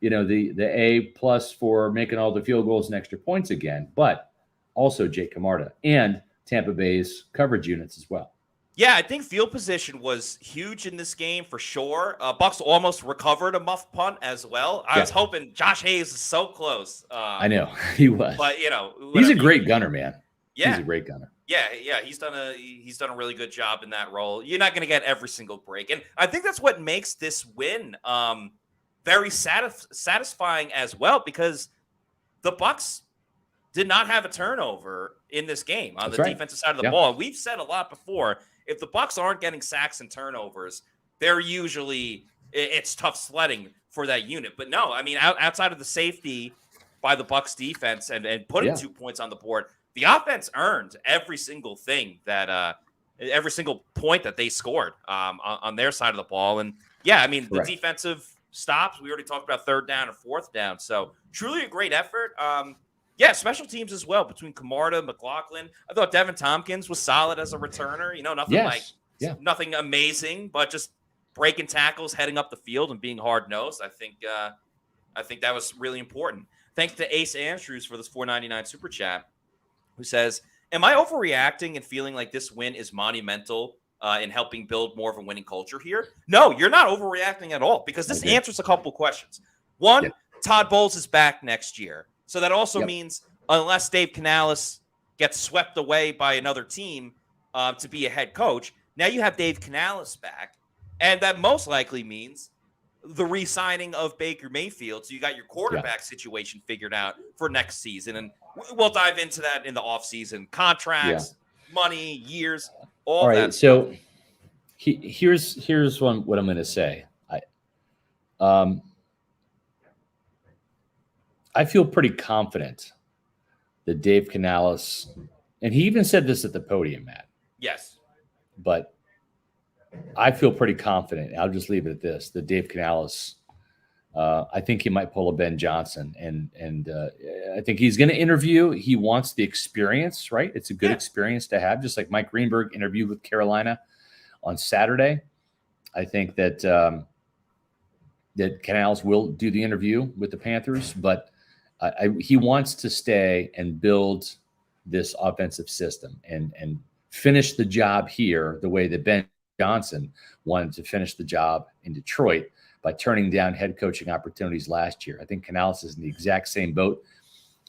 [SPEAKER 2] the A plus for making all the field goals and extra points again, but also Jake Camarda and Tampa Bay's coverage units as well.
[SPEAKER 1] Yeah, I think field position was huge in this game for sure. Bucs almost recovered a muff punt as well. I was hoping Josh Hayes is so close.
[SPEAKER 2] I know he was,
[SPEAKER 1] but
[SPEAKER 2] he's a great gunner, man.
[SPEAKER 1] Yeah,
[SPEAKER 2] he's a great gunner.
[SPEAKER 1] Yeah, he's done a really good job in that role. You're not going to get every single break, and I think that's what makes this win very satisfying as well, because the Bucs did not have a turnover in this game on the defensive side of the ball. And we've said a lot before, if the Bucs aren't getting sacks and turnovers, they're usually it's tough sledding for that unit. But no, I mean outside of the safety by the Bucs defense and putting 2 points on the board, the offense earned every single thing that every single point that they scored on their side of the ball. And yeah, I mean, the defensive stops, we already talked about 3rd down and 4th down. So truly a great effort. Special teams as well between Camarda, McLaughlin. I thought Devin Tompkins was solid as a returner. Nothing amazing, but just breaking tackles, heading up the field, and being hard-nosed. I think that was really important. Thanks to Ace Andrews for this $4.99 super chat, who says, am I overreacting and feeling like this win is monumental in helping build more of a winning culture here? No, you're not overreacting at all, because this answers a couple questions. One, Todd Bowles is back next year. So that also means unless Dave Canales gets swept away by another team to be a head coach, now you have Dave Canales back. And that most likely means the re-signing of Baker Mayfield. So you got your quarterback situation figured out for next season. And we'll dive into that in the offseason. Contracts, money, years, all
[SPEAKER 2] right,
[SPEAKER 1] that.
[SPEAKER 2] So here's what I'm going to say. I feel pretty confident that Dave Canales, and he even said this at the podium, Matt.
[SPEAKER 1] Yes.
[SPEAKER 2] But I feel pretty confident. I'll just leave it at this: that Dave Canales, I think he might pull a Ben Johnson, and I think he's going to interview. He wants the experience, right? It's a good experience to have, just like Mike Greenberg interviewed with Carolina on Saturday. I think that that Canales will do the interview with the Panthers, but he wants to stay and build this offensive system and finish the job here the way that Ben Johnson wanted to finish the job in Detroit by turning down head coaching opportunities last year. I think Canales is in the exact same boat.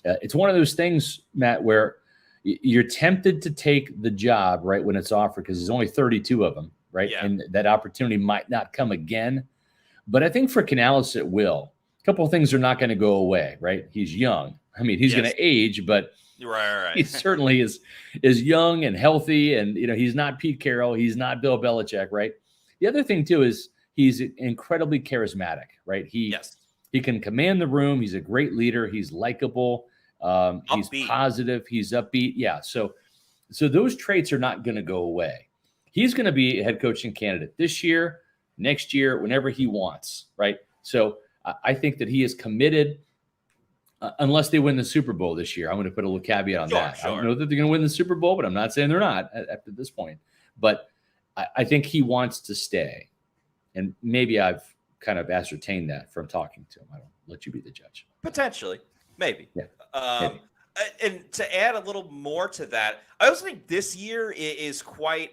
[SPEAKER 2] It's one of those things, Matt, where you're tempted to take the job right when it's offered because there's only 32 of them, right?
[SPEAKER 1] Yeah.
[SPEAKER 2] And that opportunity might not come again. But I think for Canales, it will. A couple of things are not going to go away, right? He's young. I mean, he's going to age, but
[SPEAKER 1] right.
[SPEAKER 2] he certainly is young and healthy. And, he's not Pete Carroll. He's not Bill Belichick, right? The other thing, too, is he's incredibly charismatic, right? He can command the room. He's a great leader. He's likable. He's positive. He's upbeat. Yeah. So those traits are not going to go away. He's going to be a head coaching candidate this year, next year, whenever he wants, right? So I think that he is committed unless they win the Super Bowl this year. I'm going to put a little caveat on that.
[SPEAKER 1] Sure.
[SPEAKER 2] I don't know that they're going to win the Super Bowl, but I'm not saying they're not at this point. But I think he wants to stay. And maybe I've kind of ascertained that from talking to him. I don't let you be the judge.
[SPEAKER 1] Potentially. Maybe.
[SPEAKER 2] Yeah.
[SPEAKER 1] Maybe. And to add a little more to that, I also think this year is quite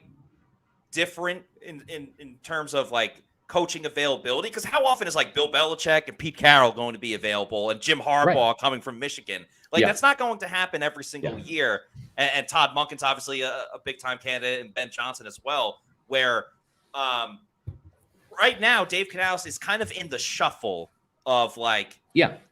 [SPEAKER 1] different in terms of like coaching availability, because how often is like Bill Belichick and Pete Carroll going to be available and Jim Harbaugh coming from Michigan? Like that's not going to happen every single year. And Todd Monken's obviously a big time candidate, and Ben Johnson as well, where right now Dave Canales is kind of in the shuffle of like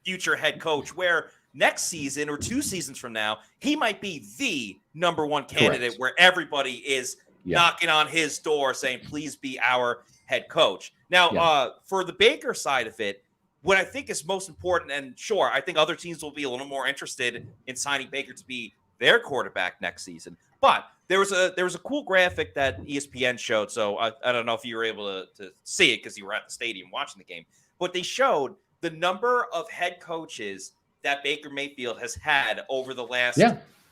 [SPEAKER 1] future head coach, where next season or 2 seasons from now, he might be the number one candidate where everybody is knocking on his door saying, please be our head coach. Now, for the Baker side of it, what I think is most important, and sure, I think other teams will be a little more interested in signing Baker to be their quarterback next season. But there was a cool graphic that ESPN showed. So I don't know if you were able to see it because you were at the stadium watching the game. But they showed the number of head coaches that Baker Mayfield has had over the last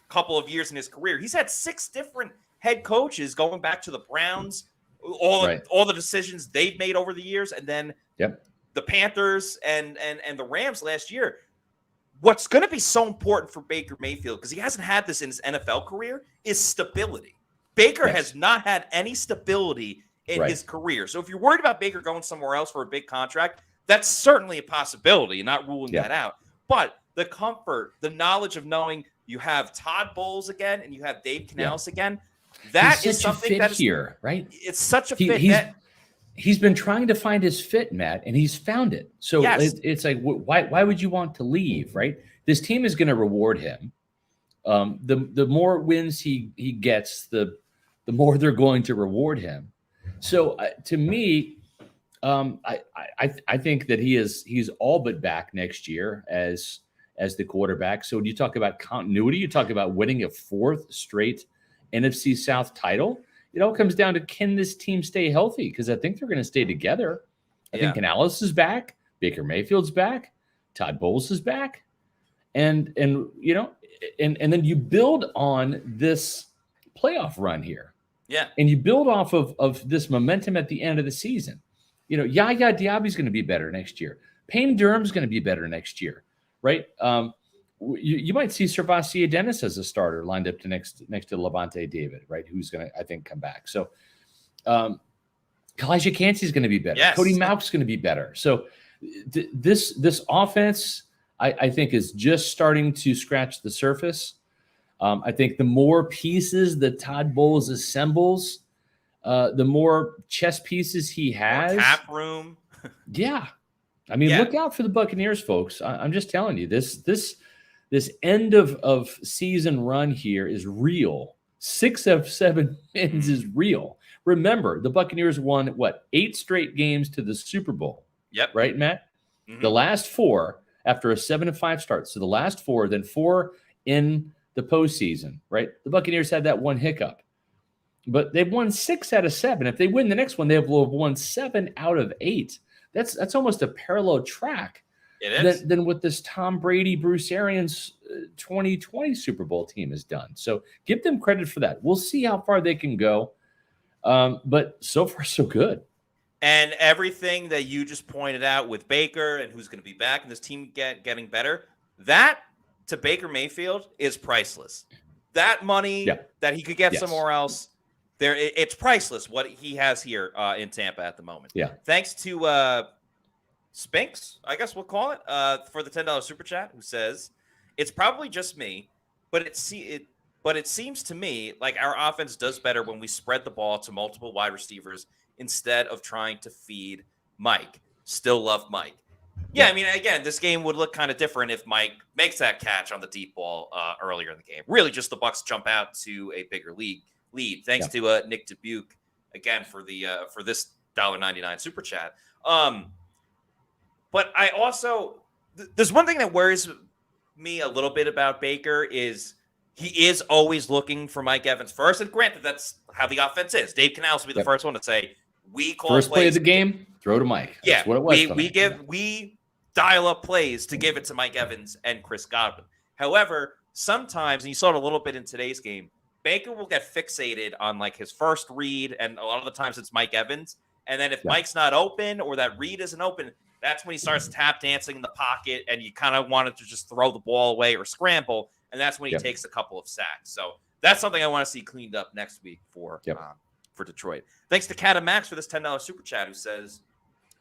[SPEAKER 1] couple of years in his career. He's had 6 different head coaches going back to the Browns, all the decisions they've made over the years, and then the Panthers and the Rams last year. What's going to be so important for Baker Mayfield, because he hasn't had this in his NFL career, is stability. Baker has not had any stability in his career. So if you're worried about Baker going somewhere else for a big contract, that's certainly a possibility, and not ruling that out. But the comfort, the knowledge of knowing you have Todd Bowles again and you have Dave Canales again, that is something that is
[SPEAKER 2] here, right?
[SPEAKER 1] It's such a fit.
[SPEAKER 2] He's been trying to find his fit, Matt, and he's found it. So it's like, why would you want to leave, right? This team is going to reward him. The more wins he gets, the more they're going to reward him. So to me, I think that he's all but back next year as the quarterback. So when you talk about continuity, you talk about winning a 4th straight NFC South title. It all comes down to, can this team stay healthy? Because I think they're going to stay together. I think Canales is back, Baker Mayfield's back, Todd Bowles is back, and then you build on this playoff run here. Yeah, and you build off of this momentum at the end of the season. Yaya Diaby's going to be better next year. Payne Durham's going to be better next year, right? You might see Servassier Dennis as a starter lined up to next to Levante David, right? Who's going to, I think, come back. So Kalijah Kancey's going to be better. Yes. Cody Mauch's going to be better. So this offense, I think, is just starting to scratch the surface. I think the more pieces that Todd Bowles assembles, the more chess pieces he has.
[SPEAKER 1] More cap room.
[SPEAKER 2] I mean, look out for the Buccaneers, folks. I'm just telling you, this end of season run here is real. 6 of 7 wins is real. Remember, the Buccaneers won 8 straight games to the Super Bowl.
[SPEAKER 1] Yep.
[SPEAKER 2] Right, Matt? Mm-hmm. The last 4 after a 7-5 start. So the last 4, then 4 in the postseason, right? The Buccaneers had that one hiccup. But they've won 6 out of 7. If they win the next one, they have won 7 out of 8. That's almost a parallel track than what this Tom Brady, Bruce Arians 2020 Super Bowl team has done. So give them credit for that. We'll see how far they can go. But so far, so good.
[SPEAKER 1] And everything that you just pointed out with Baker and who's going to be back and this team getting better, that to Baker Mayfield is priceless. that money that he could get
[SPEAKER 2] Yes.
[SPEAKER 1] somewhere else, it's priceless what he has here in Tampa at the moment.
[SPEAKER 2] Yeah.
[SPEAKER 1] Thanks to Spinks, I guess we'll call it, for the $10 super chat, who says, it's probably just me, but it seems to me like our offense does better when we spread the ball to multiple wide receivers instead of trying to feed Mike. Still love Mike. Yeah, I mean, again, this game would look kind of different if Mike makes that catch on the deep ball earlier in the game. Really, just the Bucs jump out to a bigger lead. Thanks to Nick Dubuque again for this $1.99 super chat. But I also there's one thing that worries me a little bit about Baker is he is always looking for Mike Evans first. And granted, that's how the offense is. Dave Canales will be the first one to say, we call
[SPEAKER 2] first play of
[SPEAKER 1] plays.
[SPEAKER 2] the game, throw to Mike. That's what it was.
[SPEAKER 1] We dial up plays to give it to Mike Evans and Chris Godwin. However, sometimes, and you saw it a little bit in today's game, Baker will get fixated on like his first read, and a lot of the times it's Mike Evans. And then if Mike's not open or that read isn't open, that's when he starts tap dancing in the pocket, and you kind of wanted to just throw the ball away or scramble, and that's when he takes a couple of sacks. So that's something I want to see cleaned up next week for Detroit. Thanks to Cat and Max for this $10 super chat, who says,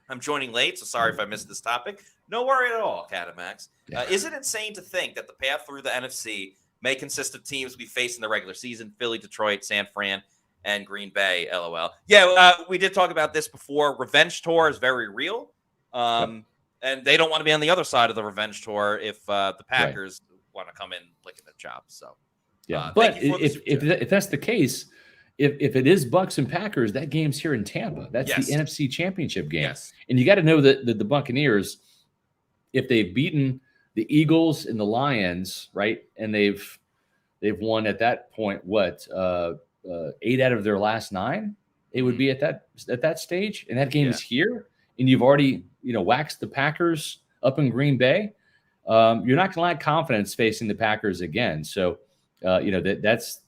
[SPEAKER 1] I'm joining late, so sorry if I missed this topic. No worry at all, Cat and Max. Is it insane to think that the path through the NFC may consist of teams we face in the regular season? Philly, Detroit, San Fran, and Green Bay, LOL. Yeah, we did talk about this before. Revenge tour is very real. And they don't want to be on the other side of the revenge tour if the Packers want to come in licking the chops. So,
[SPEAKER 2] but if that's the case, if it is Bucs and Packers, that game's here in Tampa. That's the NFC Championship game.
[SPEAKER 1] Yes.
[SPEAKER 2] And you got to know that the Buccaneers, if they've beaten the Eagles and the Lions, right, and they've won at that point 8 out of their last 9, it would be at that stage, and that game is here, and you've already waxed the Packers up in Green Bay. You're not going to lack confidence facing the Packers again. So that's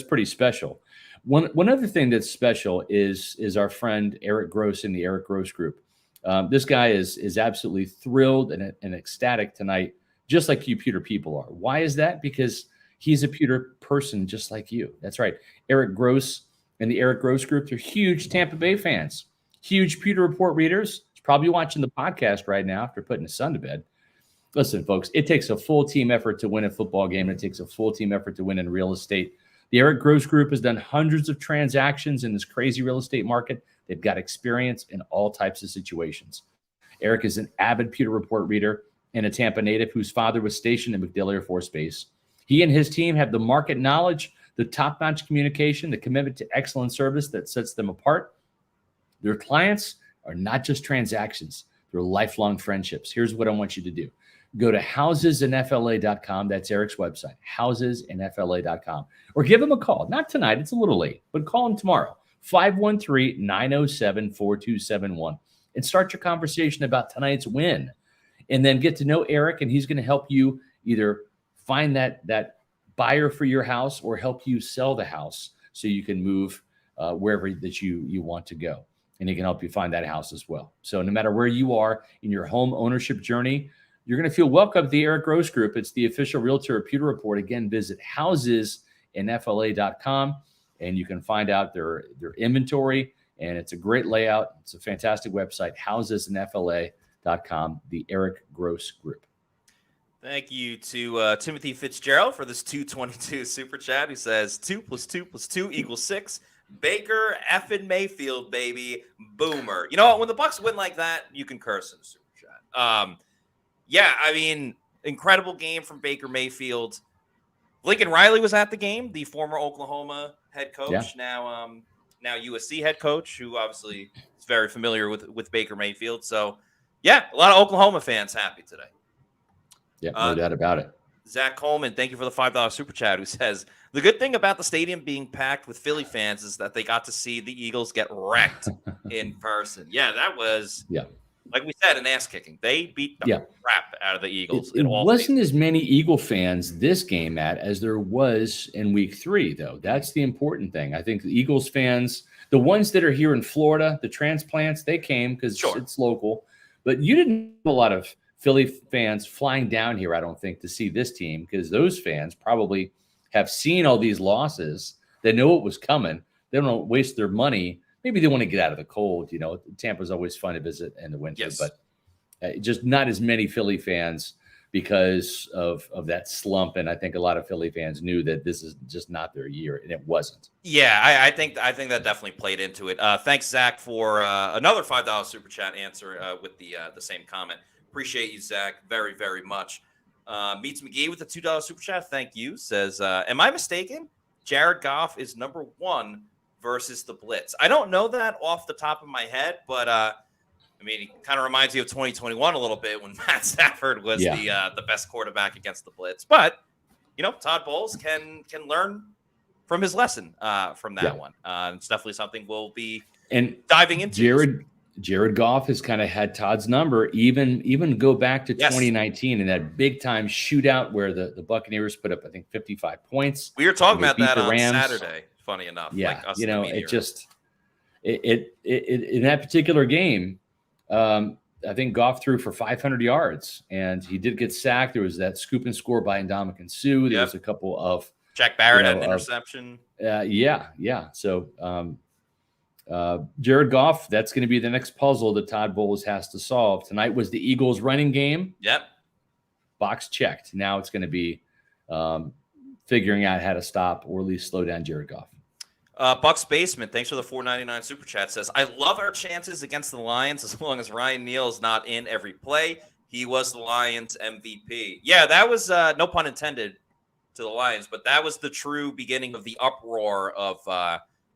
[SPEAKER 2] pretty special. One other thing that's special is our friend Eric Gross in the Eric Gross group. This guy is absolutely thrilled and ecstatic tonight, just like you Pewter people are. Why is that? Because he's a Pewter person just like you. That's right. Eric Gross and the Eric Gross group, they're huge Tampa Bay fans, huge Pewter Report readers. He's probably watching the podcast right now after putting his son to bed. Listen, folks, it takes a full team effort to win a football game. It takes a full team effort to win in real estate. The Eric Gross Group has done hundreds of transactions in this crazy real estate market. They've got experience in all types of situations. Eric is an avid Pewter Report reader and a Tampa native whose father was stationed at MacDill Air Force Base. He and his team have the market knowledge, the top-notch communication, the commitment to excellent service that sets them apart. Their clients are not just transactions. They're lifelong friendships. Here's what I want you to do. Go to housesinfla.com. That's Eric's website, housesinfla.com. Or give him a call. Not tonight. It's a little late, but call him tomorrow, 513-907-4271, and start your conversation about tonight's win. And then get to know Eric, and he's going to help you either find that buyer for your house or help you sell the house so you can move wherever that you want to go. And he can help you find that house as well. So no matter where you are in your home ownership journey, you're going to feel welcome to the Eric Gross Group. It's the official Realtor of Pewter Report. Again, visit housesinfla.com, and you can find out their inventory, and it's a great layout. It's a fantastic website, housesinfla.com, the Eric Gross Group.
[SPEAKER 1] Thank you to Timothy Fitzgerald for this 222 super chat, who says 2 + 2 + 2 = 6. Baker effing Mayfield, baby. Boomer. You know what? When the Bucs win like that, you can curse in a super chat. Yeah, I mean, incredible game from Baker Mayfield. Lincoln Riley was at the game, the former Oklahoma head coach, now USC head coach, who obviously is very familiar with Baker Mayfield. So, yeah, a lot of Oklahoma fans happy today.
[SPEAKER 2] Yeah, no doubt about it.
[SPEAKER 1] Zach Coleman, thank you for the $5 super chat, who says, the good thing about the stadium being packed with Philly fans is that they got to see the Eagles get wrecked in person. Yeah, that was, like we said, an ass kicking. They beat the crap out of the Eagles.
[SPEAKER 2] It wasn't as many Eagle fans this game, Matt, as there was in week 3, though. That's the important thing. I think the Eagles fans, the ones that are here in Florida, the transplants, they came because it's local. But you didn't have a lot of Philly fans flying down here, I don't think, to see this team, because those fans probably have seen all these losses. They know it was coming. They don't want to waste their money. Maybe they want to get out of the cold. Tampa's always fun to visit in the winter,
[SPEAKER 1] Yes.
[SPEAKER 2] but just not as many Philly fans because of that slump. And I think a lot of Philly fans knew that this is just not their year, and it wasn't.
[SPEAKER 1] Yeah, I think that definitely played into it. Thanks, Zach, for another $5 super chat answer with the same comment. Appreciate you, Zach, very, very much. Meets McGee with the $2 super chat. Thank you. Says, am I mistaken? Jared Goff is number 1 versus the Blitz. I don't know that off the top of my head, but it kind of reminds me of 2021 a little bit when Matt Stafford was the best quarterback against the Blitz. But Todd Bowles can learn from his lesson from that one. It's definitely something we'll be diving into.
[SPEAKER 2] Jared Goff has kind of had Todd's number, even go back to 2019 in that big time shootout where the Buccaneers put up, I think, 55 points.
[SPEAKER 1] We were talking about that on Saturday, funny enough.
[SPEAKER 2] Yeah, in that particular game, I think Goff threw for 500 yards, and he did get sacked. There was that scoop and score by Ndamukong Suh. There was a couple of
[SPEAKER 1] Jack Barrett had an interception.
[SPEAKER 2] So Jared Goff, that's going to be the next puzzle that Todd Bowles has to solve. Tonight was the Eagles running game.
[SPEAKER 1] Yep.
[SPEAKER 2] Box checked. Now it's going to be figuring out how to stop or at least slow down Jared Goff.
[SPEAKER 1] Bucs Basement, thanks for the $4.99 super chat, says, I love our chances against the Lions as long as Ryan Neal's not in every play. He was the Lions MVP. Yeah, that was, no pun intended to the Lions, but that was the true beginning of the uproar of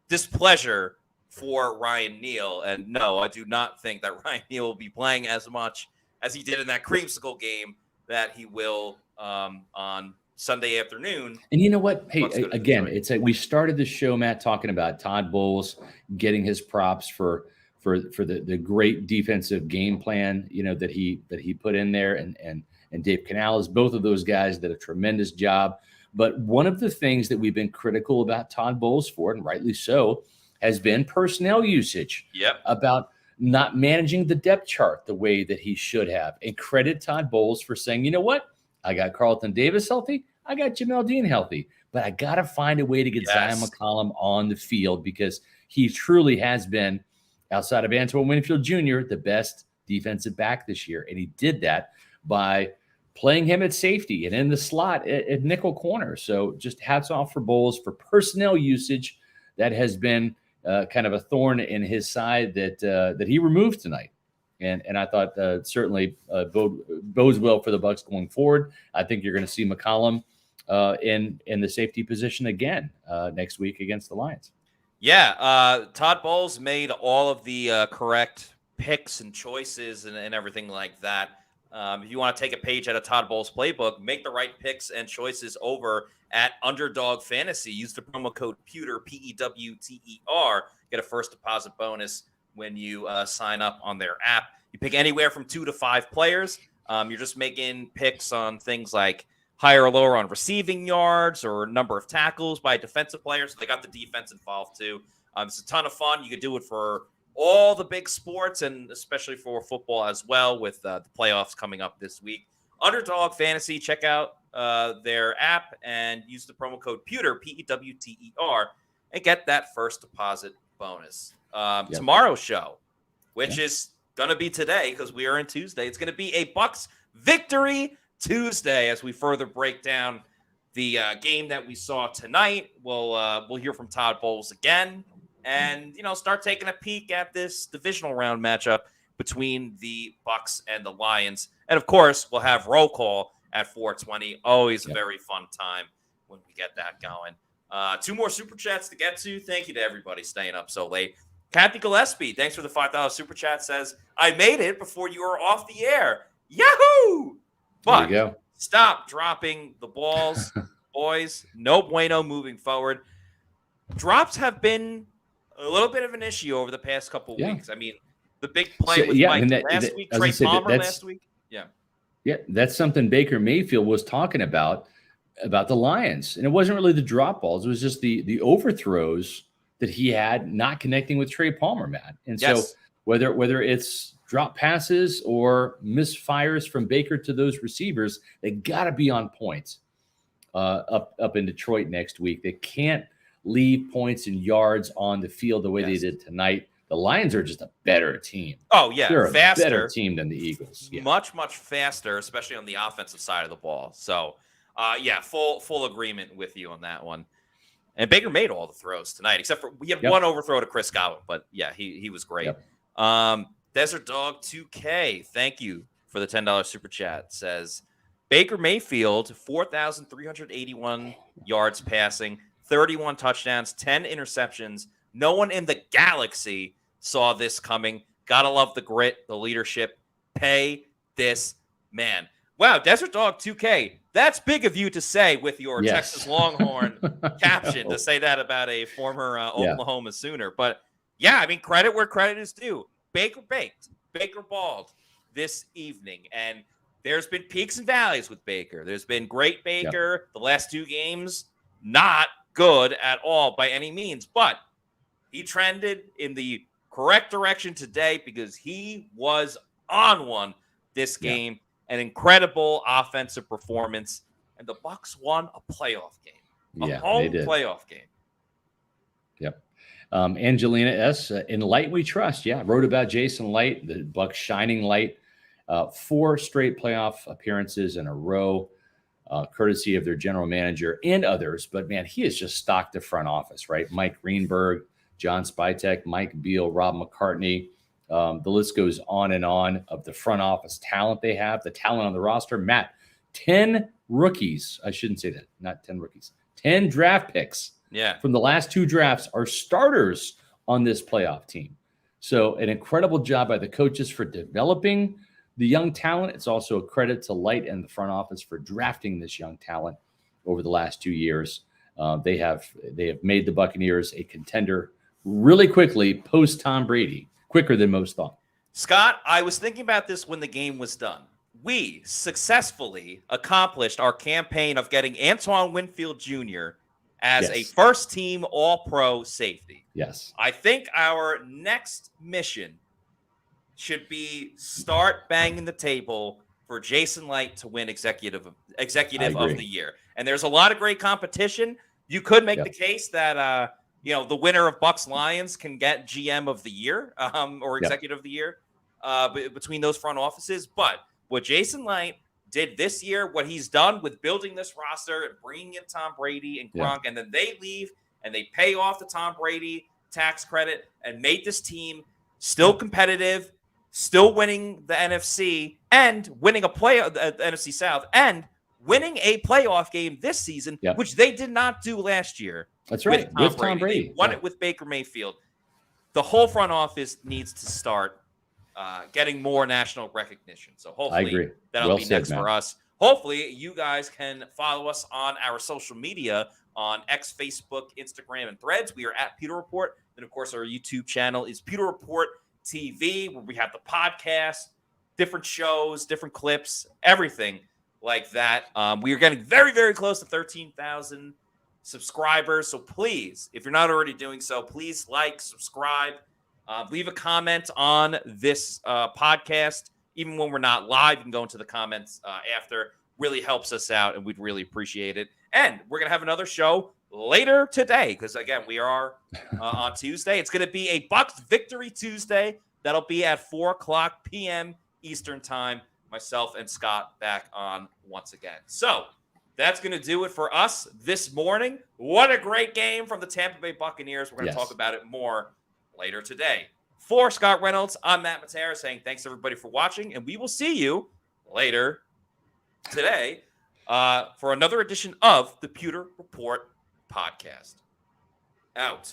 [SPEAKER 1] displeasure for Ryan Neal. And no, I do not think that Ryan Neal will be playing as much as he did in that creamsicle game that he will on Sunday afternoon.
[SPEAKER 2] And you know what? Hey, again, it's we started the show, Matt, talking about Todd Bowles getting his props for the great defensive game plan, that he put in there, and Dave Canales. Both of those guys did a tremendous job. But one of the things that we've been critical about Todd Bowles for, and rightly so, has been personnel usage.
[SPEAKER 1] Yep.
[SPEAKER 2] About not managing the depth chart the way that he should have. And credit Todd Bowles for saying, you know what? I got Carlton Davis healthy. I got Jamel Dean healthy. But I got to find a way to get Zion McCollum on the field, because he truly has been, outside of Antoine Winfield Jr., the best defensive back this year. And he did that by playing him at safety and in the slot at nickel corner. So just hats off for Bowles for personnel usage that has been kind of a thorn in his side that he removed tonight. And I thought certainly bodes well for the Bucs going forward. I think you're going to see McCollum in the safety position again next week against the Lions.
[SPEAKER 1] Yeah, Todd Bowles made all of the correct picks and choices and everything like that. If you want to take a page out of Todd Bowles' playbook, make the right picks and choices over at Underdog Fantasy. Use the promo code Pewter, PEWTER. Get a first deposit bonus when you sign up on their app. You pick anywhere from 2 to 5 players. You're just making picks on things like higher or lower on receiving yards or number of tackles by defensive players. So they got the defense involved too. It's a ton of fun. You could do it for all the big sports and especially for football as well, with the playoffs coming up this week. Underdog Fantasy, check out their app and use the promo code Pewter, PEWTER, and get that first deposit bonus. Tomorrow's show, which is going to be today because we are in Tuesday. It's going to be a Bucs Victory Tuesday as we further break down the game that we saw tonight. We'll hear from Todd Bowles again and, start taking a peek at this divisional round matchup between the Bucs and the Lions. And, of course, we'll have roll call at 4:20. Always a very fun time when we get that going. 2 more super chats to get to. Thank you to everybody staying up so late. Kathy Gillespie, thanks for the $5 super chat, says, I made it before you were off the air. Yahoo! But
[SPEAKER 2] there you go.
[SPEAKER 1] Stop dropping the balls, boys. No bueno moving forward. Drops have been a little bit of an issue over the past couple weeks. I mean, the big play with Mike last week, Trey Palmer last week. Yeah, that's
[SPEAKER 2] something Baker Mayfield was talking about the Lions. And it wasn't really the drop balls. It was just the overthrows that he had not connecting with Trey Palmer, Matt. And so whether it's drop passes or misfires from Baker to those receivers, they got to be on point up in Detroit next week. They can't leave points and yards on the field the way they did tonight. The Lions are just a better team.
[SPEAKER 1] Oh, yeah.
[SPEAKER 2] They're
[SPEAKER 1] faster,
[SPEAKER 2] a better team than the Eagles. Yeah.
[SPEAKER 1] Much, much faster, especially on the offensive side of the ball. So, full agreement with you on that one. And Baker made all the throws tonight, except for we had one overthrow to Chris Godwin. But, yeah, he was great. Desert Dog 2K, thank you for the $10 super chat, says Baker Mayfield, 4,381 yards passing, 31 touchdowns, 10 interceptions. No one in the galaxy saw this coming. Gotta love the grit, the leadership. Pay this man. Wow, Desert Dog 2K. That's big of you to say with your Texas Longhorn caption, to say that about a former Oklahoma Sooner. But, yeah, I mean, credit where credit is due. Baker baked. Baker balled this evening. And there's been peaks and valleys with Baker. There's been great Baker. The last 2 games, not good at all by any means. But he trended in the correct direction today because he was on one this game. An incredible offensive performance. And the Bucs won a playoff game. A home playoff game.
[SPEAKER 2] Yep. Angelina S. In Light We Trust. Yeah, wrote about Jason Light, the Bucs shining light. 4 straight playoff appearances in a row, courtesy of their general manager and others. But, man, he has just stocked the front office, right? Mike Greenberg, John Spytek, Mike Beal, Rob McCartney. The list goes on and on of the front office talent they have, the talent on the roster. Matt, 10 rookies. I shouldn't say that. Not 10 rookies. 10 draft picks from the last 2 drafts are starters on this playoff team. So an incredible job by the coaches for developing the young talent. It's also a credit to Light and the front office for drafting this young talent over the last 2 years. They have made the Buccaneers a contender really quickly post Tom Brady, quicker than most thought.
[SPEAKER 1] Scott, I was thinking about this when the game was done. We successfully accomplished our campaign of getting Antoine Winfield Jr. as a first-team All-Pro safety.
[SPEAKER 2] Yes.
[SPEAKER 1] I think our next mission should be start banging the table for Jason Light to win executive of the year. And there's a lot of great competition. You could make the case that the winner of Bucs Lions can get GM of the year or executive of the year between those front offices. But what Jason Light did this year, what he's done with building this roster and bringing in Tom Brady and Gronk, and then they leave and they pay off the Tom Brady tax credit and made this team still competitive, still winning the NFC and winning a the NFC South and winning a playoff game this season, which they did not do last year.
[SPEAKER 2] That's right. With Tom Brady.
[SPEAKER 1] They won it with Baker Mayfield. The whole front office needs to start getting more national recognition. So hopefully that'll be next for us. Hopefully you guys can follow us on our social media on X, Facebook, Instagram, and Threads. We are at Pewter Report. Then, of course, our YouTube channel is Pewter Report TV, where we have the podcast, different shows, different clips, everything like that. We are getting very, very close to 13,000 subscribers. So please, if you're not already doing so, please like, subscribe, leave a comment on this podcast. Even when we're not live, you can go into the comments after. Really helps us out, and we'd really appreciate it. And we're going to have another show later today because, again, we are on Tuesday. It's going to be a Bucs Victory Tuesday. That'll be at 4:00 p.m. Eastern Time. Myself and Scott back on once again. So that's going to do it for us this morning. What a great game from the Tampa Bay Buccaneers. We're going to talk about it more later today. For Scott Reynolds, I'm Matt Matera saying thanks, everybody, for watching, and we will see you later today for another edition of the Pewter Report podcast. Out.